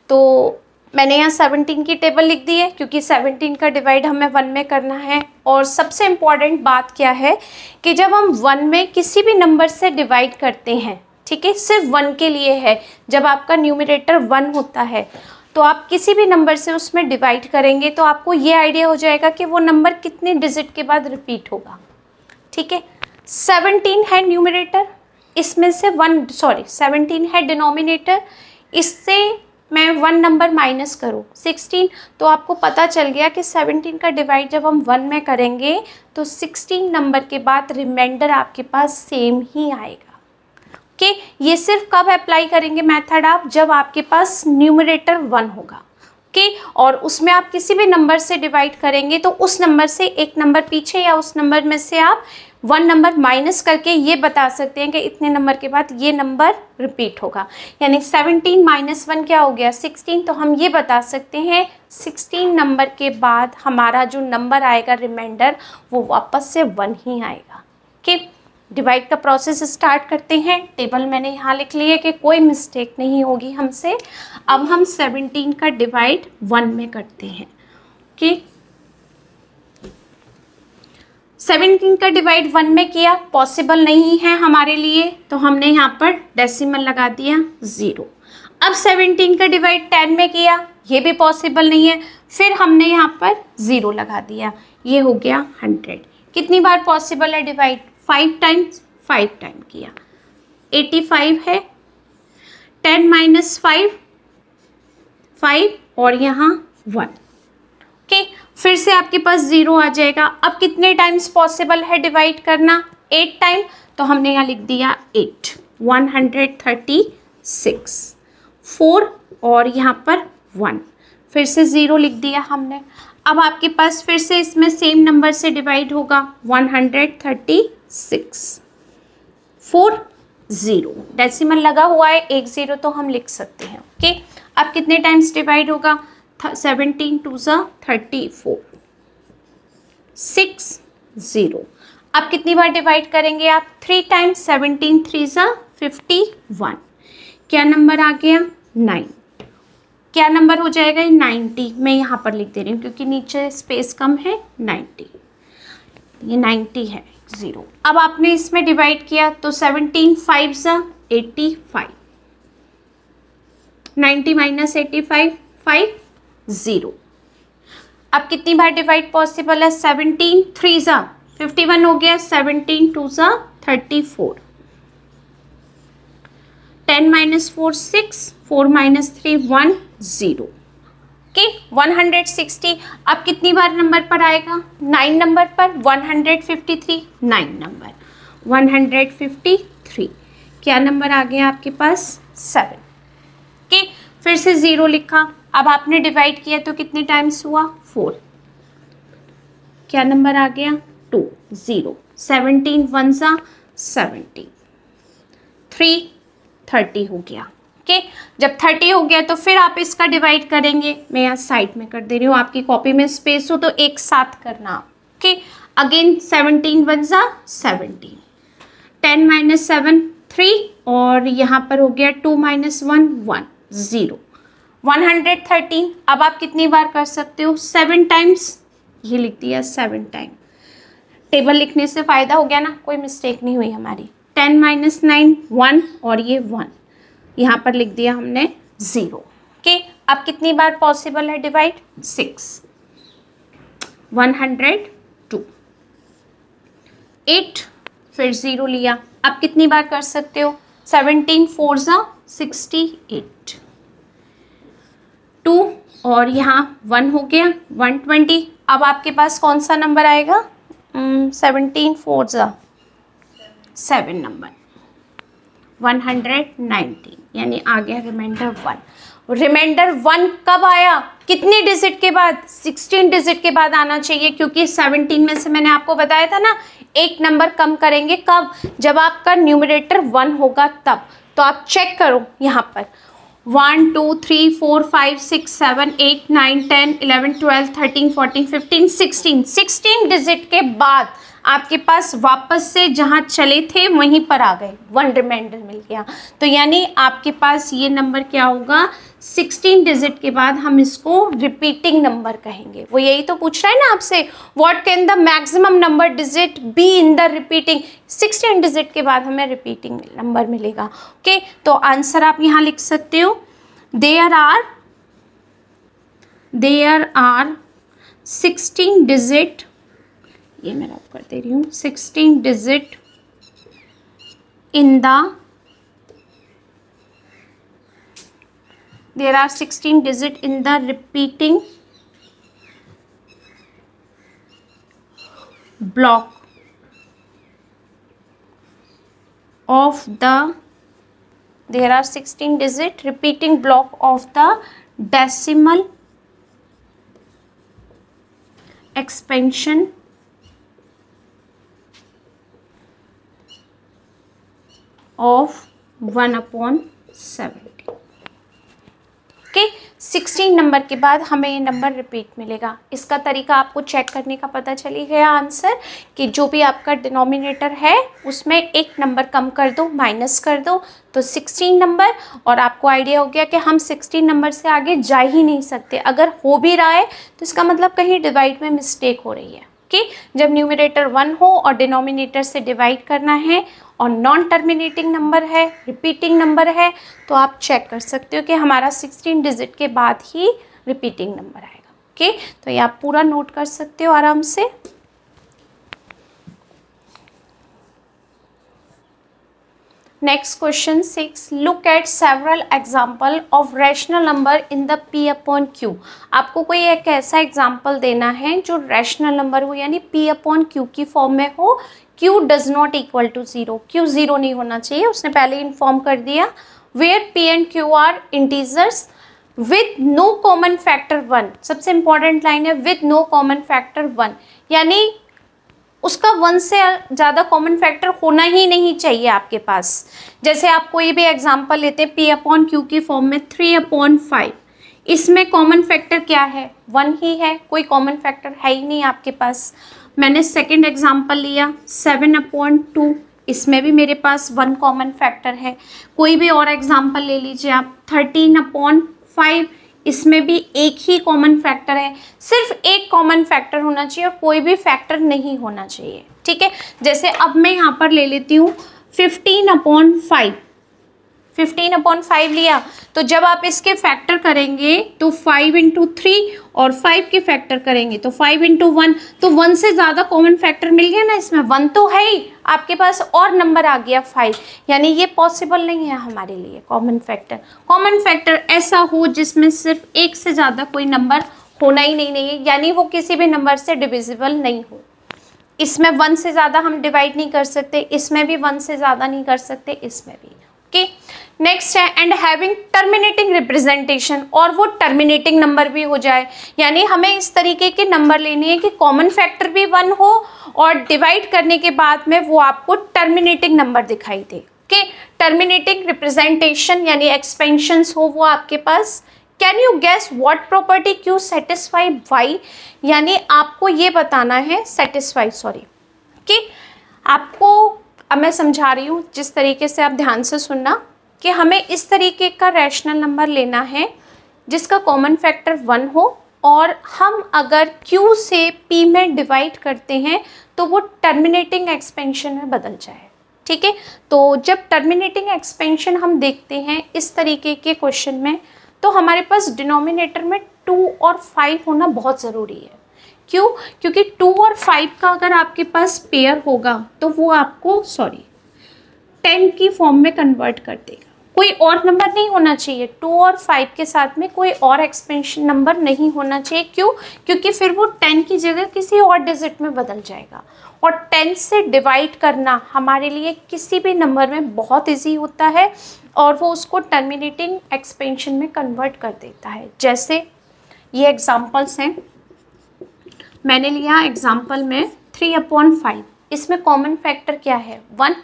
तो मैंने यहाँ 17 की टेबल लिख दी है क्योंकि 17 का डिवाइड हमें 1 में करना है। और सबसे इम्पॉर्टेंट बात क्या है कि जब हम 1 में किसी भी नंबर से डिवाइड करते हैं, ठीक है, सिर्फ 1 के लिए है, जब आपका न्यूमरेटर 1 होता है तो आप किसी भी नंबर से उसमें डिवाइड करेंगे तो आपको ये आइडिया हो जाएगा कि वो नंबर कितने डिजिट के बाद रिपीट होगा। ठीक है, 17 है न्यूमरेटर, इसमें से 17 है डिनोमिनेटर, इससे मैं 1 नंबर माइनस करूँ 16, तो आपको पता चल गया कि 17 का डिवाइड जब हम 1 में करेंगे तो 16 नंबर के बाद रिमाइंडर आपके पास सेम ही आएगा। ओके, ये सिर्फ कब अप्लाई करेंगे मेथड आप, जब आपके पास न्यूमरेटर 1 होगा। ओके, और उसमें आप किसी भी नंबर से डिवाइड करेंगे तो उस नंबर से एक नंबर पीछे या उस नंबर में से आप 1 नंबर माइनस करके ये बता सकते हैं कि इतने नंबर के बाद ये नंबर रिपीट होगा। यानी 17 माइनस 1 क्या हो गया 16, तो हम ये बता सकते हैं 16 नंबर के बाद हमारा जो नंबर आएगा रिमाइंडर वो वापस से 1 ही आएगा। ओके, डिवाइड का प्रोसेस स्टार्ट करते हैं। टेबल मैंने यहाँ लिख ली है कि कोई मिस्टेक नहीं होगी हमसे। अब हम 17 का डिवाइड 1 में करते हैं। ओके, 17 का डिवाइड 1 में किया, पॉसिबल नहीं है हमारे लिए, तो हमने यहाँ पर डेसिमल लगा दिया 0। अब 17 का डिवाइड 10 में किया, ये भी पॉसिबल नहीं है, फिर हमने यहाँ पर 0 लगा दिया, ये हो गया 100। कितनी बार पॉसिबल है डिवाइड, 5 टाइम्स, 5 टाइम किया, 85 है। 10 माइनस 5 5 और यहाँ 1। ओके, फिर से आपके पास 0 आ जाएगा। अब कितने टाइम्स पॉसिबल है डिवाइड करना, 8 टाइम, तो हमने यहाँ लिख दिया 8, 136, 4 और यहाँ पर 1, फिर से 0 लिख दिया हमने। अब आपके पास फिर से इसमें सेम नंबर से डिवाइड होगा 136, 4 0, डेसिमल लगा हुआ है, 1 0 तो हम लिख सकते हैं। ओके, अब कितने टाइम्स डिवाइड होगा, 17 2 34, 6 0। अब कितनी बार डिवाइड करेंगे आप, 3 टाइम्स, 17 3 51। क्या नंबर आ गया 9। क्या नंबर हो जाएगा 90, मैं यहाँ पर लिख दे रही हूँ क्योंकि नीचे स्पेस कम है, 90, ये 90 है 0। अब आपने इसमें डिवाइड किया तो 17 5 85, 90 माइनस 85 5 0। अब कितनी बार डिवाइड पॉसिबल है, 17 3 51 हो गया, 17 2 34, 10 माइनस 4 6, 4 माइनस 3 1 0। ओके, 160। अब कितनी बार नंबर पर आएगा, 9 नंबर पर, 153 9 नंबर, 153। क्या नंबर आ गया आपके पास 7। ओके, फिर से 0 लिखा। अब आपने डिवाइड किया तो कितने टाइम्स हुआ 4। क्या नंबर आ गया 2 0, 17 1 70, 3 30 हो गया। ओके, जब 30 हो गया तो फिर आप इसका डिवाइड करेंगे, मैं यहाँ साइड में कर दे रही हूँ, आपकी कॉपी में स्पेस हो तो एक साथ करना। ओके, अगेन 17 1 17, 10 माइनस 7 3 और यहाँ पर हो गया 2 माइनस 1 1 0, 113। अब आप कितनी बार कर सकते हो, 7 टाइम्स, ये लिख दिया 7 टाइम। टेबल लिखने से फ़ायदा हो गया ना, कोई मिस्टेक नहीं हुई हमारी। 10 माइनस 9 1 और ये 1, यहाँ पर लिख दिया हमने 0। ओके, अब कितनी बार पॉसिबल है डिवाइड, 6। 102, 8 फिर 0 लिया। अब कितनी बार कर सकते हो? 17 4 68, 2 और यहाँ 1 हो गया 120। अब आपके पास कौन सा नंबर आएगा? 17 4 7 नंबर 119, यानी आ गया रिमाइंडर 1। रिमाइंडर 1 कब आया? कितनी डिजिट के बाद? 16 डिजिट के बाद आना चाहिए, क्योंकि 17 में से मैंने आपको बताया था ना एक नंबर कम करेंगे कब? जब आपका न्यूमरेटर 1 होगा तब। तो आप चेक करो यहाँ पर 1 2 3 4 5 6 7 8 9 10 11 12 13 14 15 16 डिजिट के बाद आपके पास वापस से जहाँ चले थे वहीं पर आ गए, 1 रिमाइंडर मिल गया। तो यानी आपके पास ये नंबर क्या होगा? 16 डिजिट के बाद हम इसको रिपीटिंग नंबर कहेंगे। वो यही तो पूछ रहा है ना आपसे, what can the maximum number digit be in the repeating. 16 digit के बाद हमें रिपीटिंग नंबर मिलेगा। ओके, तो आंसर आप यहाँ लिख सकते हो, देयर आर 16 डिजिट, ये मैं रब कर दे रही हूँ, 16 digit in the, there are 16 digit in the repeating block of the, there are 16 digit repeating block of the decimal expansion of 1/70। Okay, 16 number के बाद हमें ये नंबर रिपीट मिलेगा। इसका तरीका आपको चेक करने का पता चली गया आंसर, कि जो भी आपका डिनोमिनेटर है उसमें एक नंबर कम कर दो, माइनस कर दो, तो 16 नंबर। और आपको आइडिया हो गया कि हम 16 नंबर से आगे जा ही नहीं सकते। अगर हो भी रहा है तो इसका मतलब कहीं डिवाइड में मिस्टेक हो रही है। ओके, जब न्यूमरेटर 1 हो और डिनोमिनेटर से डिवाइड करना है और नॉन टर्मिनेटिंग नंबर है, रिपीटिंग नंबर है, तो आप चेक कर सकते हो कि हमारा 16 डिजिट के बाद ही रिपीटिंग नंबर आएगा। ओके, तो ये आप पूरा नोट कर सकते हो आराम से। Next question 6, look at several example of rational number in the P/Q। आपको कोई एक ऐसा एग्जाम्पल देना है जो रैशनल नंबर हो, यानी P/Q की फॉर्म में हो। Q does not equal to 0, Q 0 नहीं होना चाहिए, उसने पहले इन्फॉर्म कर दिया। Where P and Q are integers with no common factor 1, सबसे इंपॉर्टेंट लाइन है विद नो कॉमन फैक्टर 1, यानी उसका 1 से ज़्यादा कॉमन फैक्टर होना ही नहीं चाहिए आपके पास। जैसे आप कोई भी एग्जांपल लेते हैं P/Q की फॉर्म में 3/5, इसमें कॉमन फैक्टर क्या है? 1 ही है, कोई कॉमन फैक्टर है ही नहीं आपके पास। मैंने सेकंड एग्जांपल लिया 7/2, इसमें भी मेरे पास 1 कॉमन फैक्टर है। कोई भी और एग्जांपल ले लीजिए आप 13/5, इसमें भी एक ही कॉमन फैक्टर है। सिर्फ एक कॉमन फैक्टर होना चाहिए और कोई भी फैक्टर नहीं होना चाहिए। ठीक है, जैसे अब मैं यहाँ पर ले लेती हूँ 15/5, 15/5 लिया, तो जब आप इसके फैक्टर करेंगे तो 5 × 3 और 5 के फैक्टर करेंगे तो 5 × 1, तो 1 से ज़्यादा कॉमन फैक्टर मिल गया ना, इसमें 1 तो है ही, आपके पास और नंबर आ गया 5, यानी ये पॉसिबल नहीं है हमारे लिए कॉमन फैक्टर। कॉमन फैक्टर ऐसा हो जिसमें सिर्फ एक से ज़्यादा कोई नंबर होना ही नहीं है, यानी वो किसी भी नंबर से डिविजिबल नहीं हो। इसमें 1 से ज़्यादा हम डिवाइड नहीं कर सकते, इसमें भी 1 से ज़्यादा नहीं कर सकते, इसमें भी। ओके, नेक्स्ट है एंड हैविंग टर्मिनेटिंग रिप्रेजेंटेशन, और वो टर्मिनेटिंग नंबर भी हो जाए, यानी हमें इस तरीके के नंबर लेने हैं कि कॉमन फैक्टर भी 1 हो और डिवाइड करने के बाद में वो आपको टर्मिनेटिंग नंबर दिखाई दे। ओके, टर्मिनेटिंग रिप्रेजेंटेशन यानी एक्सपेंशंस हो वो आपके पास। Can you guess what property Q satisfy Y, यानी आपको ये बताना है सेटिस्फाई, ओके, आपको अब मैं समझा रही हूँ जिस तरीके से, आप ध्यान से सुनना, कि हमें इस तरीके का रैशनल नंबर लेना है जिसका कॉमन फैक्टर 1 हो और हम अगर Q से P में डिवाइड करते हैं तो वो टर्मिनेटिंग एक्सपेंशन में बदल जाए। ठीक है, तो जब टर्मिनेटिंग एक्सपेंशन हम देखते हैं इस तरीके के क्वेश्चन में, तो हमारे पास डिनोमिनेटर में 2 और 5 होना बहुत ज़रूरी है, क्यों? क्योंकि 2 और 5 का अगर आपके पास पेयर होगा तो वो आपको 10 की फॉर्म में कन्वर्ट कर देगा। कोई और नंबर नहीं होना चाहिए, 2 और 5 के साथ में कोई और एक्सपेंशन नंबर नहीं होना चाहिए। क्यों? क्योंकि फिर वो 10 की जगह किसी और डिजिट में बदल जाएगा। और 10 से डिवाइड करना हमारे लिए किसी भी नंबर में बहुत इजी होता है और वो उसको टर्मिनेटिंग एक्सपेंशन में कन्वर्ट कर देता है। जैसे ये एग्जाम्पल्स हैं, मैंने लिया एग्जाम्पल में 3/5, इसमें कॉमन फैक्टर क्या है? 1,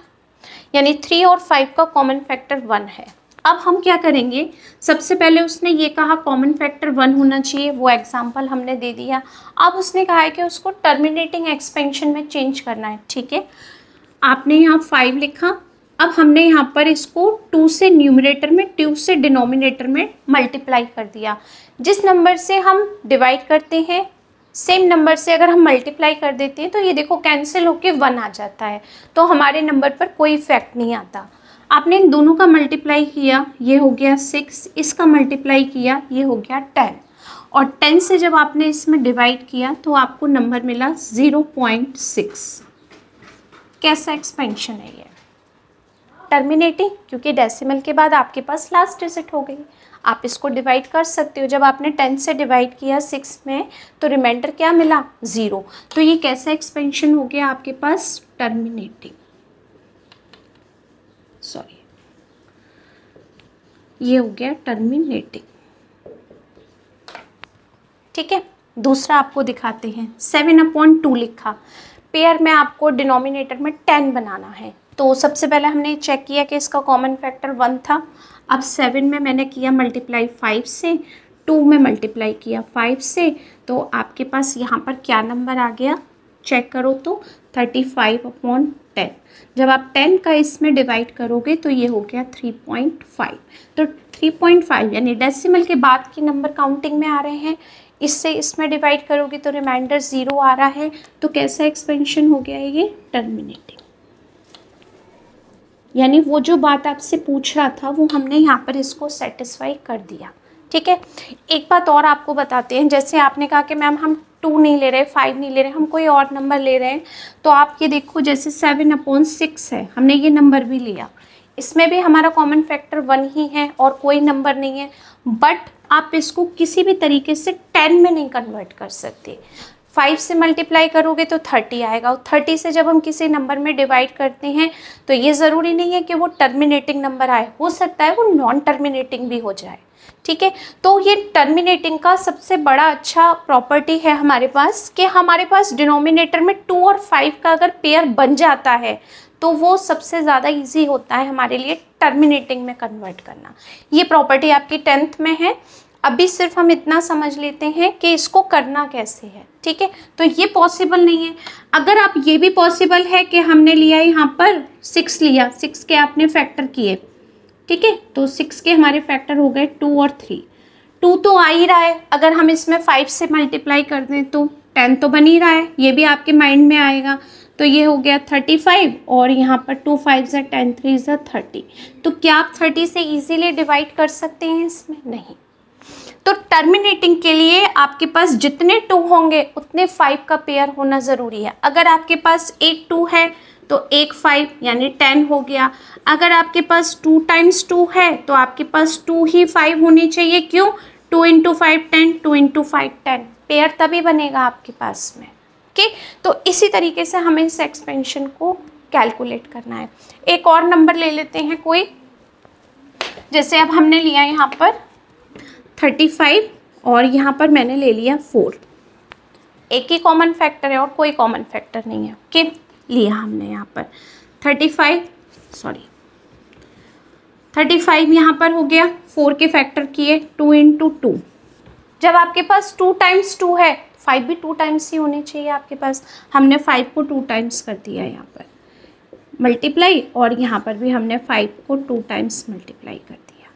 यानी 3 और 5 का कॉमन फैक्टर 1 है। अब हम क्या करेंगे, सबसे पहले उसने ये कहा कॉमन फैक्टर 1 होना चाहिए, वो एग्जाम्पल हमने दे दिया। अब उसने कहा है कि उसको टर्मिनेटिंग एक्सपेंशन में चेंज करना है। ठीक है, आपने यहाँ 5 लिखा, अब हमने यहाँ पर इसको 2 से न्यूमरेटर में, 2 से डिनोमिनेटर में मल्टीप्लाई कर दिया। जिस नंबर से हम डिवाइड करते हैं सेम नंबर से अगर हम मल्टीप्लाई कर देते हैं तो ये देखो कैंसिल होके 1 आ जाता है, तो हमारे नंबर पर कोई इफेक्ट नहीं आता। आपने इन दोनों का मल्टीप्लाई किया, ये हो गया 6, इसका मल्टीप्लाई किया, ये हो गया 10, और 10 से जब आपने इसमें डिवाइड किया तो आपको नंबर मिला 0.6। कैसा एक्सपेंशन है ये? टर्मिनेटिंग, क्योंकि डेसिमल के बाद आपके पास लास्ट डिजिट हो गई। आप इसको डिवाइड कर सकते हो, जब आपने 10 से डिवाइड किया 6 में तो रिमाइंडर क्या मिला? 0। तो ये कैसा एक्सपेंशन हो गया आपके पास? टर्मिनेटिंग, ये हो गया टर्मिनेटिंग। ठीक है, दूसरा आपको दिखाते हैं। 7/2 लिखा, पेयर में आपको डिनोमिनेटर में 10 बनाना है। तो सबसे पहले हमने चेक किया कि इसका कॉमन फैक्टर 1 था। अब 7 में मैंने किया मल्टीप्लाई 5 से, 2 में मल्टीप्लाई किया 5 से, तो आपके पास यहाँ पर क्या नंबर आ गया? चेक करो तो 35/10। जब आप 10 का इसमें डिवाइड करोगे तो ये हो गया 3.5। तो 3.5 यानी डेसिमल के बाद के नंबर काउंटिंग में आ रहे हैं, इससे इसमें डिवाइड करोगे तो रिमाइंडर 0 आ रहा है। तो कैसा एक्सपेंशन हो गया है ये? टर्मिनेटिंग। यानी वो जो बात आपसे पूछ रहा था वो हमने यहाँ पर इसको सेटिस्फाई कर दिया। ठीक है, एक बात और आपको बताते हैं। जैसे आपने कहा कि मैम हम 2 नहीं ले रहे, 5 नहीं ले रहे, हम कोई और नंबर ले रहे हैं, तो आप ये देखो जैसे 7/6 है, हमने ये नंबर भी लिया, इसमें भी हमारा कॉमन फैक्टर 1 ही है और कोई नंबर नहीं है, बट आप इसको किसी भी तरीके से 10 में नहीं कन्वर्ट कर सकते। 5 से मल्टीप्लाई करोगे तो 30 आएगा, और 30 से जब हम किसी नंबर में डिवाइड करते हैं तो ये ज़रूरी नहीं है कि वो टर्मिनेटिंग नंबर आए, हो सकता है वो नॉन टर्मिनेटिंग भी हो जाए। ठीक है, तो ये टर्मिनेटिंग का सबसे बड़ा अच्छा प्रॉपर्टी है हमारे पास कि हमारे पास डिनोमिनेटर में 2 और 5 का अगर पेयर बन जाता है तो वो सबसे ज़्यादा इजी होता है हमारे लिए टर्मिनेटिंग में कन्वर्ट करना। ये प्रॉपर्टी आपकी 10th में है। अभी सिर्फ हम इतना समझ लेते हैं कि इसको करना कैसे है। ठीक है, तो ये पॉसिबल नहीं है। अगर आप ये भी पॉसिबल है कि हमने लिया यहाँ पर 6 लिया, 6 के आपने फैक्टर किए, ठीक है, तो 6 के हमारे फैक्टर हो गए 2 और 3। 2 तो आ ही रहा है, अगर हम इसमें 5 से मल्टीप्लाई कर दें तो 10 तो बन ही रहा है, ये भी आपके माइंड में आएगा। तो ये हो गया 35 और यहाँ पर 2 5 ज़ा 10 3 ज़ा 30। तो क्या आप 30 से इजीली डिवाइड कर सकते हैं? इसमें नहीं। तो टर्मिनेटिंग के लिए आपके पास जितने 2 होंगे उतने 5 का पेयर होना ज़रूरी है। अगर आपके पास एक 2 है तो एक 5 यानी 10 हो गया। अगर आपके पास 2 टाइम्स 2 है तो आपके पास 2 ही 5 होनी चाहिए। क्यों? 2 × 5 10, 2 × 5 10, पेयर तभी बनेगा आपके पास में। ओके, तो इसी तरीके से हमें इस एक्सपेंशन को कैलकुलेट करना है। एक और नंबर ले लेते हैं कोई, जैसे अब हमने लिया यहाँ पर 35 और यहाँ पर मैंने ले लिया 4। एक ही कॉमन फैक्टर है और कोई कॉमन फैक्टर नहीं है। ओके, लिया हमने यहाँ पर 35 यहाँ पर हो गया, 4 के फैक्टर किए 2 × 2। जब आपके पास 2 टाइम्स 2 है, 5 भी 2 टाइम्स ही होने चाहिए आपके पास। हमने 5 को 2 टाइम्स कर दिया यहाँ पर मल्टीप्लाई, और यहाँ पर भी हमने 5 को 2 टाइम्स मल्टीप्लाई कर दिया।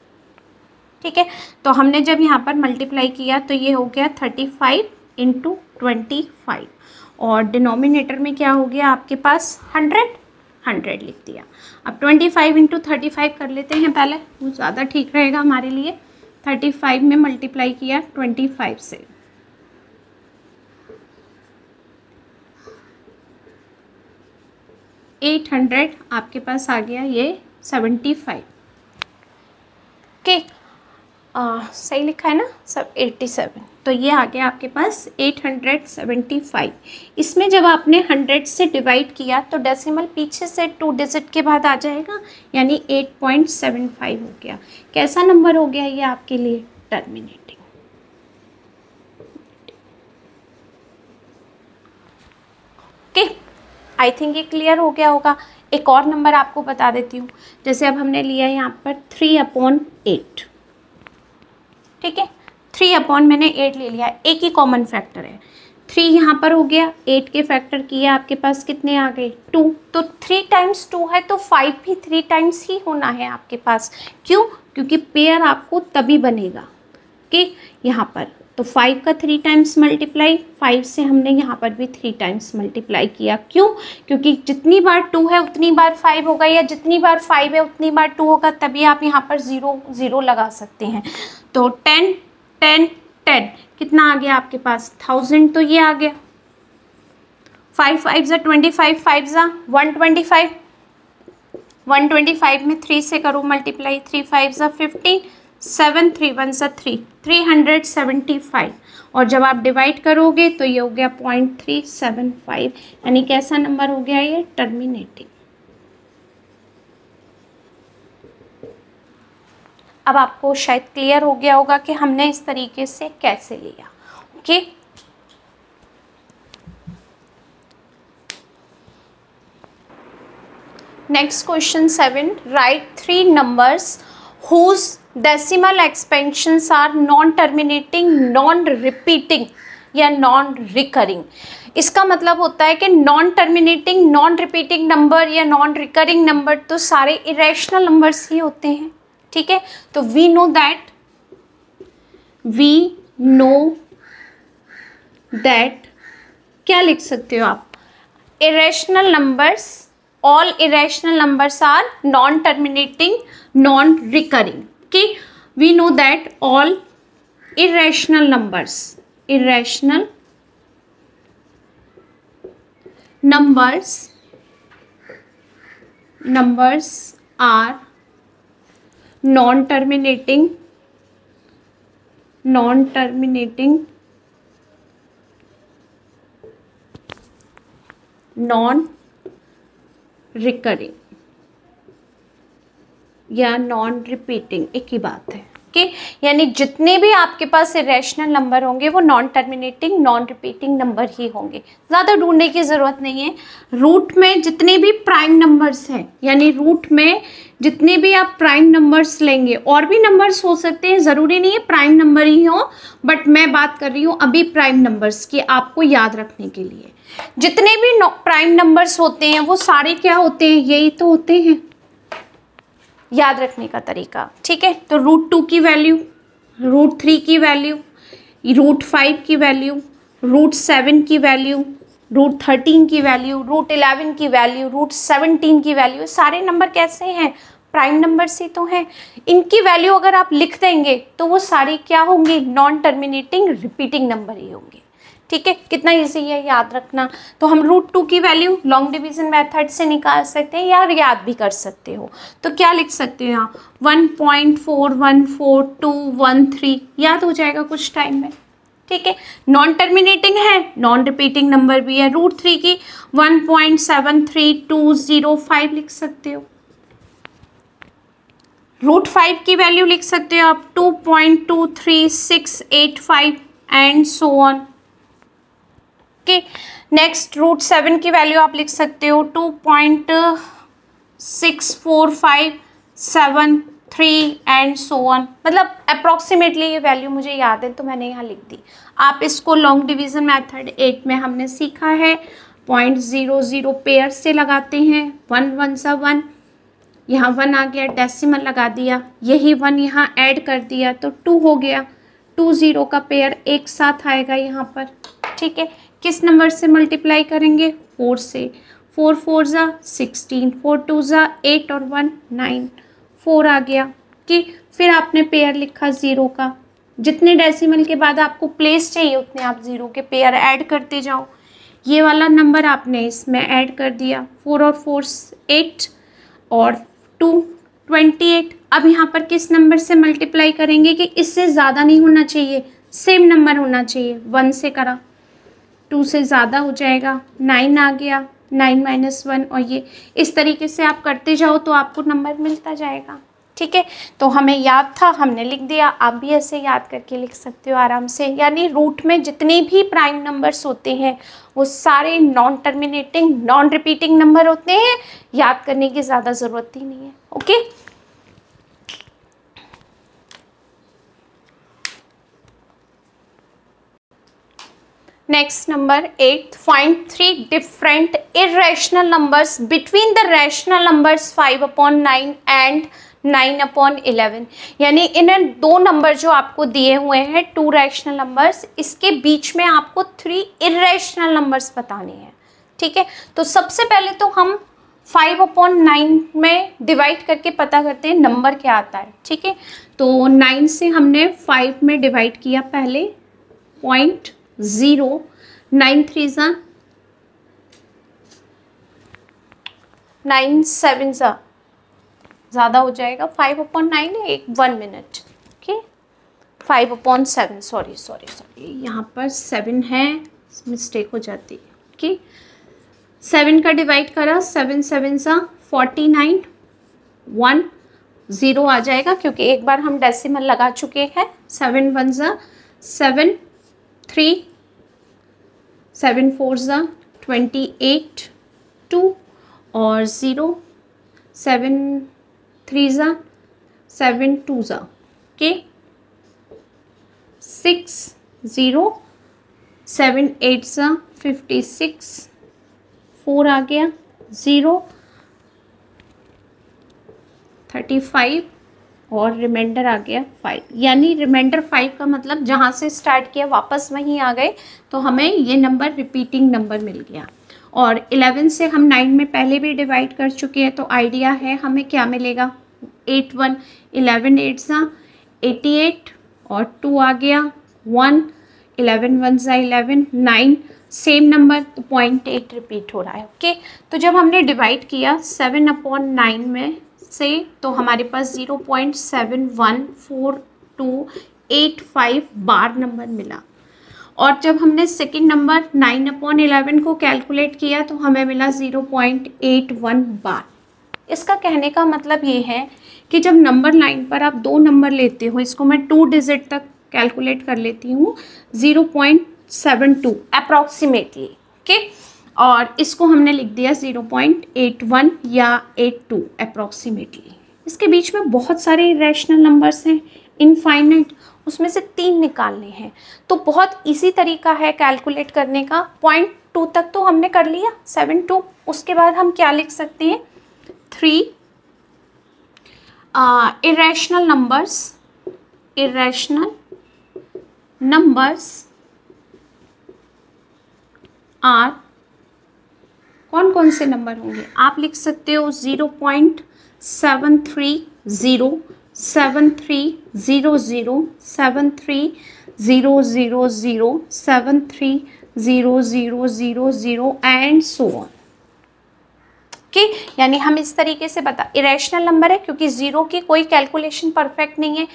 ठीक है, तो हमने जब यहाँ पर मल्टीप्लाई किया तो ये हो गया 35 × 25, और डिनोमिनेटर में क्या हो गया आपके पास 100 लिख दिया। अब 25 × 35 कर लेते हैं पहले, वो ज़्यादा ठीक रहेगा हमारे लिए। 35 में मल्टीप्लाई किया 25 से, 800 आपके पास आ गया ये 75। ओके, सही लिखा है ना सब, 87। तो ये आ गया आपके पास 875। इसमें जब आपने 100 से डिवाइड किया तो डेसिमल पीछे से 2 डिजिट के बाद आ जाएगा, यानी 8.75 हो गया। कैसा नंबर हो गया ये आपके लिए? टर्मिनेटिंग। ओके, आई थिंक ये क्लियर हो गया होगा। एक और नंबर आपको बता देती हूँ, जैसे अब हमने लिया है यहाँ पर 3/8, ठीक है, 3 मैंने 8 ले लिया, एक ही कॉमन फैक्टर है, 3 यहाँ पर हो गया, 8 के फैक्टर किया आपके पास कितने आ गए? 2। तो 3 टाइम्स 2 है तो 5 भी 3 टाइम्स ही होना है आपके पास। क्यों? क्योंकि पेयर आपको तभी बनेगा कि यहाँ पर तो 5 का 3 टाइम्स मल्टीप्लाई, 5 से हमने यहाँ पर भी 3 टाइम्स मल्टीप्लाई किया। क्यों? क्योंकि जितनी बार 2 है उतनी बार 5 होगा, या जितनी बार 5 है उतनी बार 2 होगा, तभी आप यहाँ पर 0 0 लगा सकते हैं। तो 10 10 10 कितना आ गया आपके पास? 1000। तो ये आ गया 5 5 ज़ा 25, 5 ज़ा 125, 125 में 3 से करो मल्टीप्लाई, 3 5 ज़ा 15, 7 3 1 ज़ा 3, 375। और जब आप डिवाइड करोगे तो ये हो गया 0.375, यानी कैसा नंबर हो गया ये? टर्मिनेटिंग। अब आपको शायद क्लियर हो गया होगा कि हमने इस तरीके से कैसे लिया। Okay, next question 7, right 3 numbers whose decimal expansions are non terminating, non repeating या नॉन रिकरिंग। इसका मतलब होता है कि non terminating, non repeating number या नॉन रिकरिंग नंबर तो सारे इरेशनल नंबर्स ही होते हैं, ठीक है। तो वी नो दैट क्या लिख सकते हो आप? Irrational numbers, all irrational numbers are non terminating, non recurring. कि we know that all irrational numbers are non-terminating, non-recurring या नॉन रिपीटिंग, एक ही बात है कि यानी जितने भी आपके पास इरेशनल नंबर होंगे वो non terminating, non repeating number ही होंगे। ज़्यादा ढूंढने की ज़रूरत नहीं है। रूट में जितने भी प्राइम नंबर्स हैं, यानी रूट में जितने भी आप प्राइम नंबर्स लेंगे, और भी नंबर्स हो सकते हैं, ज़रूरी नहीं है प्राइम नंबर ही हो, बट मैं बात कर रही हूँ अभी प्राइम नंबर्स की, आपको याद रखने के लिए। जितने भी प्राइम नंबर्स होते हैं वो सारे क्या होते हैं? यही तो होते हैं, याद रखने का तरीका, ठीक है। तो √2 की वैल्यू, √3 की वैल्यू, √5 की वैल्यू, √7 की वैल्यू, √13 की वैल्यू, √11 की वैल्यू, √17 की वैल्यू, सारे नंबर कैसे हैं? प्राइम नंबर्स ही तो हैं। इनकी वैल्यू अगर आप लिख देंगे तो वो सारी क्या होंगे? नॉन टर्मिनेटिंग, रिपीटिंग नंबर ही होंगे, ठीक है। कितना इजी है याद रखना। तो हम √2 की वैल्यू लॉन्ग डिवीजन मेथड से निकाल सकते हैं या याद भी कर सकते हो। तो क्या लिख सकते हो यहाँ? 1.414213 याद हो जाएगा कुछ टाइम में, ठीक है। नॉन टर्मिनेटिंग है, नॉन रिपीटिंग नंबर भी है। √3 की 1.73205 लिख सकते हो। √5 की वैल्यू लिख सकते हो आप 2.2685 and so on. Okay, next √7 की वैल्यू आप लिख सकते हो 2.64573 एंड सो ऑन। मतलब अप्रॉक्सीमेटली ये वैल्यू मुझे याद है तो मैंने यहाँ लिख दी। आप इसको लॉन्ग डिवीजन मेथड 8 में हमने सीखा है, 0.00 पेयर से लगाते हैं, 1 1 सा 1, यहाँ 1 आ गया, डेसिमल लगा दिया, यही 1 यहाँ ऐड कर दिया तो 2 हो गया। 2 0 का पेयर एक साथ आएगा यहाँ पर, ठीक है। किस नंबर से मल्टीप्लाई करेंगे? 4 से। 4 4 ज़ा 16, 4 2 ज़ा 8 और 1 9, 4 आ गया। कि फिर आपने पेयर लिखा 0 का, जितने डेसिमल के बाद आपको प्लेस चाहिए उतने आप 0 के पेयर ऐड करते जाओ। ये वाला नंबर आपने इसमें ऐड कर दिया, 4 और 4 8 और 2 28। अब यहाँ पर किस नंबर से मल्टीप्लाई करेंगे कि इससे ज़्यादा नहीं होना चाहिए, सेम नंबर होना चाहिए। 1 से करा, 2 से ज़्यादा हो जाएगा, 9 आ गया, 9 - 1, और ये इस तरीके से आप करते जाओ तो आपको नंबर मिलता जाएगा। ठीक है, तो हमें याद था, हमने लिख दिया। आप भी ऐसे याद करके लिख सकते हो आराम से। यानी रूट में जितने भी प्राइम नंबर्स होते हैं वो सारे non terminating, non repeating number होते हैं। याद करने की ज़्यादा ज़रूरत ही नहीं है। Okay, next number 8, find 3 different irrational numbers between the rational numbers 5/9 and 9/11। यानी इन दो नंबर जो आपको दिए हुए हैं, 2 रैशनल नंबर्स, इसके बीच में आपको 3 इरेशनल नंबर्स बताने हैं। ठीक है, तो सबसे पहले तो हम 5/9 में डिवाइड करके पता करते हैं नंबर क्या आता है। ठीक है, तो 9 से हमने 5 में डिवाइड किया पहले, 0.0, 9 3 9 7 ज़्यादा हो जाएगा, 5/9 है, 1 मिनट। ओके, 5/7, सॉरी यहाँ पर 7 है, मिस्टेक हो जाती है। ओके, 7 का डिवाइड करा, 7 7 49, 1 0 आ जाएगा क्योंकि एक बार हम डेसिमल लगा चुके हैं। 7 1 7, 3 7 4 28, 2 और 0, 7 3 7 2 ओके, 6 0, 7 8 56, 4 आ गया, 0 35 और रिमाइंडर आ गया 5। यानी रिमाइंडर 5 का मतलब जहाँ से स्टार्ट किया वापस वहीं आ गए, तो हमें ये नंबर रिपीटिंग नंबर मिल गया। और 11 से हम 9 में पहले भी डिवाइड कर चुके हैं, तो आइडिया है हमें क्या मिलेगा। 8 1 11 8 88 और 2 आ गया, 1 11 1 11 9, सेम नंबर, तो 0.8 रिपीट हो रहा है। ओके, तो जब हमने डिवाइड किया 7/9 में से, तो हमारे पास 0.714285 बार नंबर मिला। और जब हमने सेकंड नंबर 9/11 को कैलकुलेट किया तो हमें मिला 0.81 बार। इसका कहने का मतलब ये है कि जब नंबर लाइन पर आप 2 नंबर लेते हो, इसको मैं 2 डिजिट तक कैलकुलेट कर लेती हूँ, 0.72 अप्रॉक्सीमेटली। ओके, और इसको हमने लिख दिया 0.81 या 82 अप्रॉक्सीमेटली। इसके बीच में बहुत सारे इरेशनल नंबर्स हैं, इनफाइनाइट, उसमें से 3 निकालने हैं। तो बहुत इजी तरीका है कैलकुलेट करने का। 0.2 तक तो हमने कर लिया, 72। उसके बाद हम क्या लिख सकते हैं, 3 इरेशनल नंबर्स आर, कौन कौन से नंबर होंगे आप लिख सकते हो। 0.730, 7300, 73000, 73000 एंड सो ऑन। ओके, यानी हम इस तरीके से बता, इरेशनल नंबर है क्योंकि 0 की कोई कैलकुलेशन परफेक्ट नहीं है।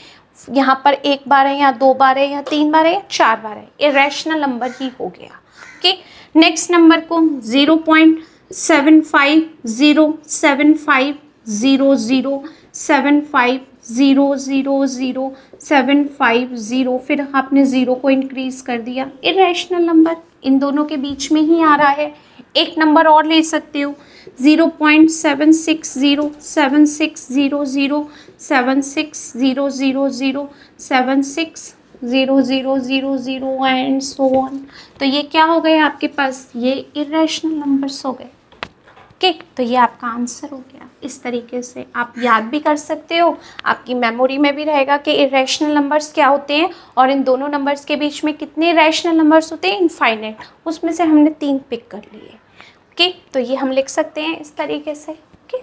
यहाँ पर 1 बार है या 2 बार है या 3 बार है या 4 बार है, इरेशनल नंबर ही हो गया। ओके, नेक्स्ट नंबर को 0.750750, 75000, 750, फिर आपने 0 को इंक्रीज कर दिया। इरेशनल नंबर इन दोनों के बीच में ही आ रहा है। एक नंबर और ले सकते हो, 0.760, 7600, 76000, 76000 एंड सो ऑन। तो ये क्या हो गए आपके पास, ये इरेशनल नंबर्स हो गए। ओके, तो ये आपका आंसर हो गया। इस तरीके से आप याद भी कर सकते हो, आपकी मेमोरी में भी रहेगा कि इरेशनल नंबर्स क्या होते हैं और इन दोनों नंबर्स के बीच में कितने रैशनल नंबर्स होते हैं, इनफाइनाइट। उसमें से हमने 3 पिक कर लिए। ओके, तो ये हम लिख सकते हैं इस तरीके से। Okay,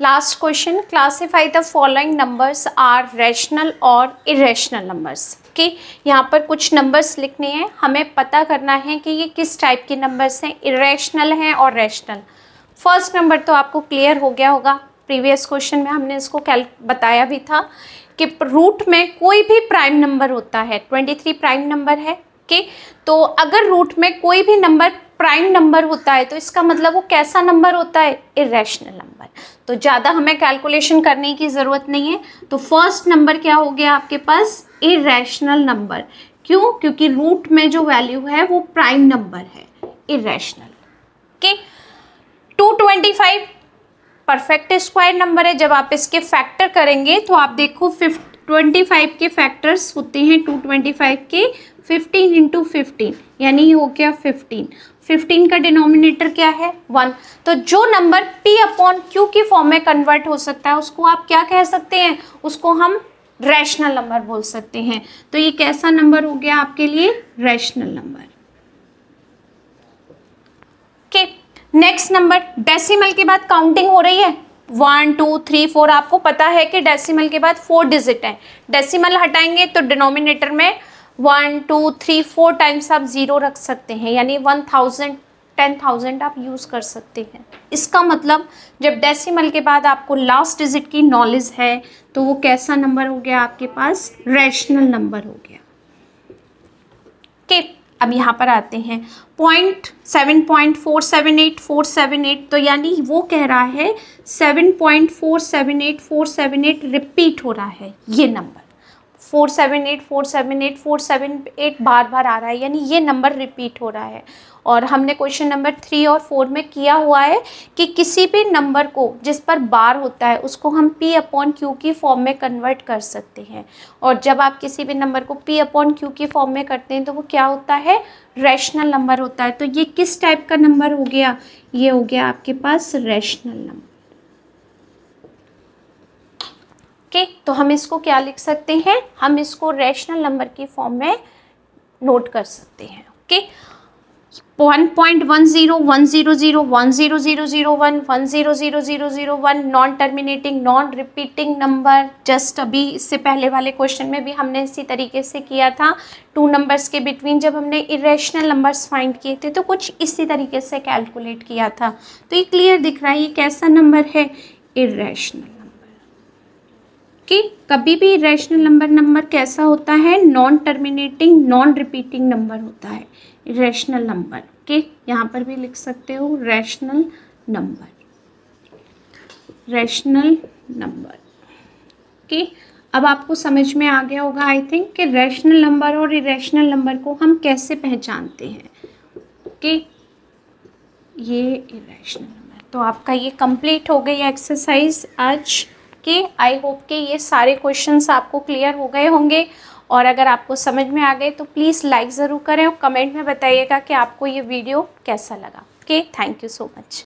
last question, classify the following numbers are rational और इरेशनल नंबर्स। कि यहाँ पर कुछ नंबर्स लिखने हैं, हमें पता करना है कि ये किस टाइप के नंबर्स हैं, इरेशनल हैं और रैशनल। फर्स्ट नंबर तो आपको क्लियर हो गया होगा, प्रीवियस क्वेश्चन में हमने इसको बताया भी था कि रूट में कोई भी प्राइम नंबर होता है, 23 प्राइम नंबर है कि तो अगर रूट में कोई भी नंबर प्राइम नंबर होता है तो इसका मतलब वो कैसा नंबर होता है, इरेशनल नंबर। तो ज़्यादा हमें कैलकुलेशन करने की ज़रूरत नहीं है। तो फर्स्ट नंबर क्या हो गया आपके पास, इरेशनल नंबर। क्यों? क्योंकि रूट में जो वैल्यू है वो प्राइम नंबर है, irrational. Okay, 225 perfect square number है। जब आप इसके फैक्टर करेंगे तो आप देखो 25 के फैक्टर्स होते हैं 225 के 15 इंटू 15, यानी ये हो गया 15। 15 का डिनोमिनेटर क्या है, 1। तो जो नंबर p अपॉन q की फॉर्म में कन्वर्ट हो सकता है उसको आप क्या कह सकते हैं, उसको हम रैशनल नंबर बोल सकते हैं। तो ये कैसा नंबर हो गया आपके लिए, rational number. Okay, next number, decimal के बाद काउंटिंग हो रही है 1 2 3 4। आपको पता है कि डेसिमल के बाद 4 डिजिट है, डेसिमल हटाएंगे तो डिनोमिनेटर में 1 2 3 4 टाइम्स आप 0 रख सकते हैं, यानी 1000 10,000 आप यूज़ कर सकते हैं। इसका मतलब जब डेसिमल के बाद आपको लास्ट डिजिट की नॉलेज है तो वो कैसा नंबर हो गया आपके पास, रैशनल नंबर हो गया। ओके, अब यहाँ पर आते हैं 7.478478 तो यानी वो कह रहा है 7.478478 रिपीट हो रहा है, ये नंबर 478 बार बार आ रहा है, यानी ये नंबर रिपीट हो रहा है। और हमने क्वेश्चन नंबर 3 और 4 में किया हुआ है कि किसी भी नंबर को जिस पर बार होता है उसको हम p अपॉन क्यू की फॉर्म में कन्वर्ट कर सकते हैं। और जब आप किसी भी नंबर को p अपॉन क्यू की फॉर्म में करते हैं तो वो क्या होता है, रैशनल नंबर होता है। तो ये किस टाइप का नंबर हो गया, ये हो गया आपके पास रैशनल नंबर। ओके, तो हम इसको क्या लिख सकते हैं, हम इसको रैशनल नंबर की फॉर्म में नोट कर सकते हैं। Okay, 1.10 100 1000001 1000001 non terminating non repeating number. Just अभी इससे पहले वाले क्वेश्चन में भी हमने इसी तरीके से किया था, 2 नंबर्स के बिटवीन जब हमने इरेशनल नंबर्स फाइंड किए थे तो कुछ इसी तरीके से कैलकुलेट किया था। तो ये क्लियर दिख रहा है ये कैसा नंबर है, इरेशनल नंबर। कि कभी भी इरेशनल नंबर कैसा होता है, non terminating non repeating number होता है रैशनल नंबर। के यहाँ पर भी लिख सकते हो रैशनल नंबर, रैशनल नंबर। के अब आपको समझ में आ गया होगा आई थिंक कि रैशनल नंबर और इरेशनल नंबर को हम कैसे पहचानते हैं। कि ये इरेशनल नंबर, तो आपका ये कंप्लीट हो गई एक्सरसाइज आज के। आई होप कि ये सारे क्वेश्चंस आपको क्लियर हो गए होंगे, और अगर आपको समझ में आ गए तो प्लीज़ लाइक ज़रूर करें और कमेंट में बताइएगा कि आपको ये वीडियो कैसा लगा। Okay, thank you so much.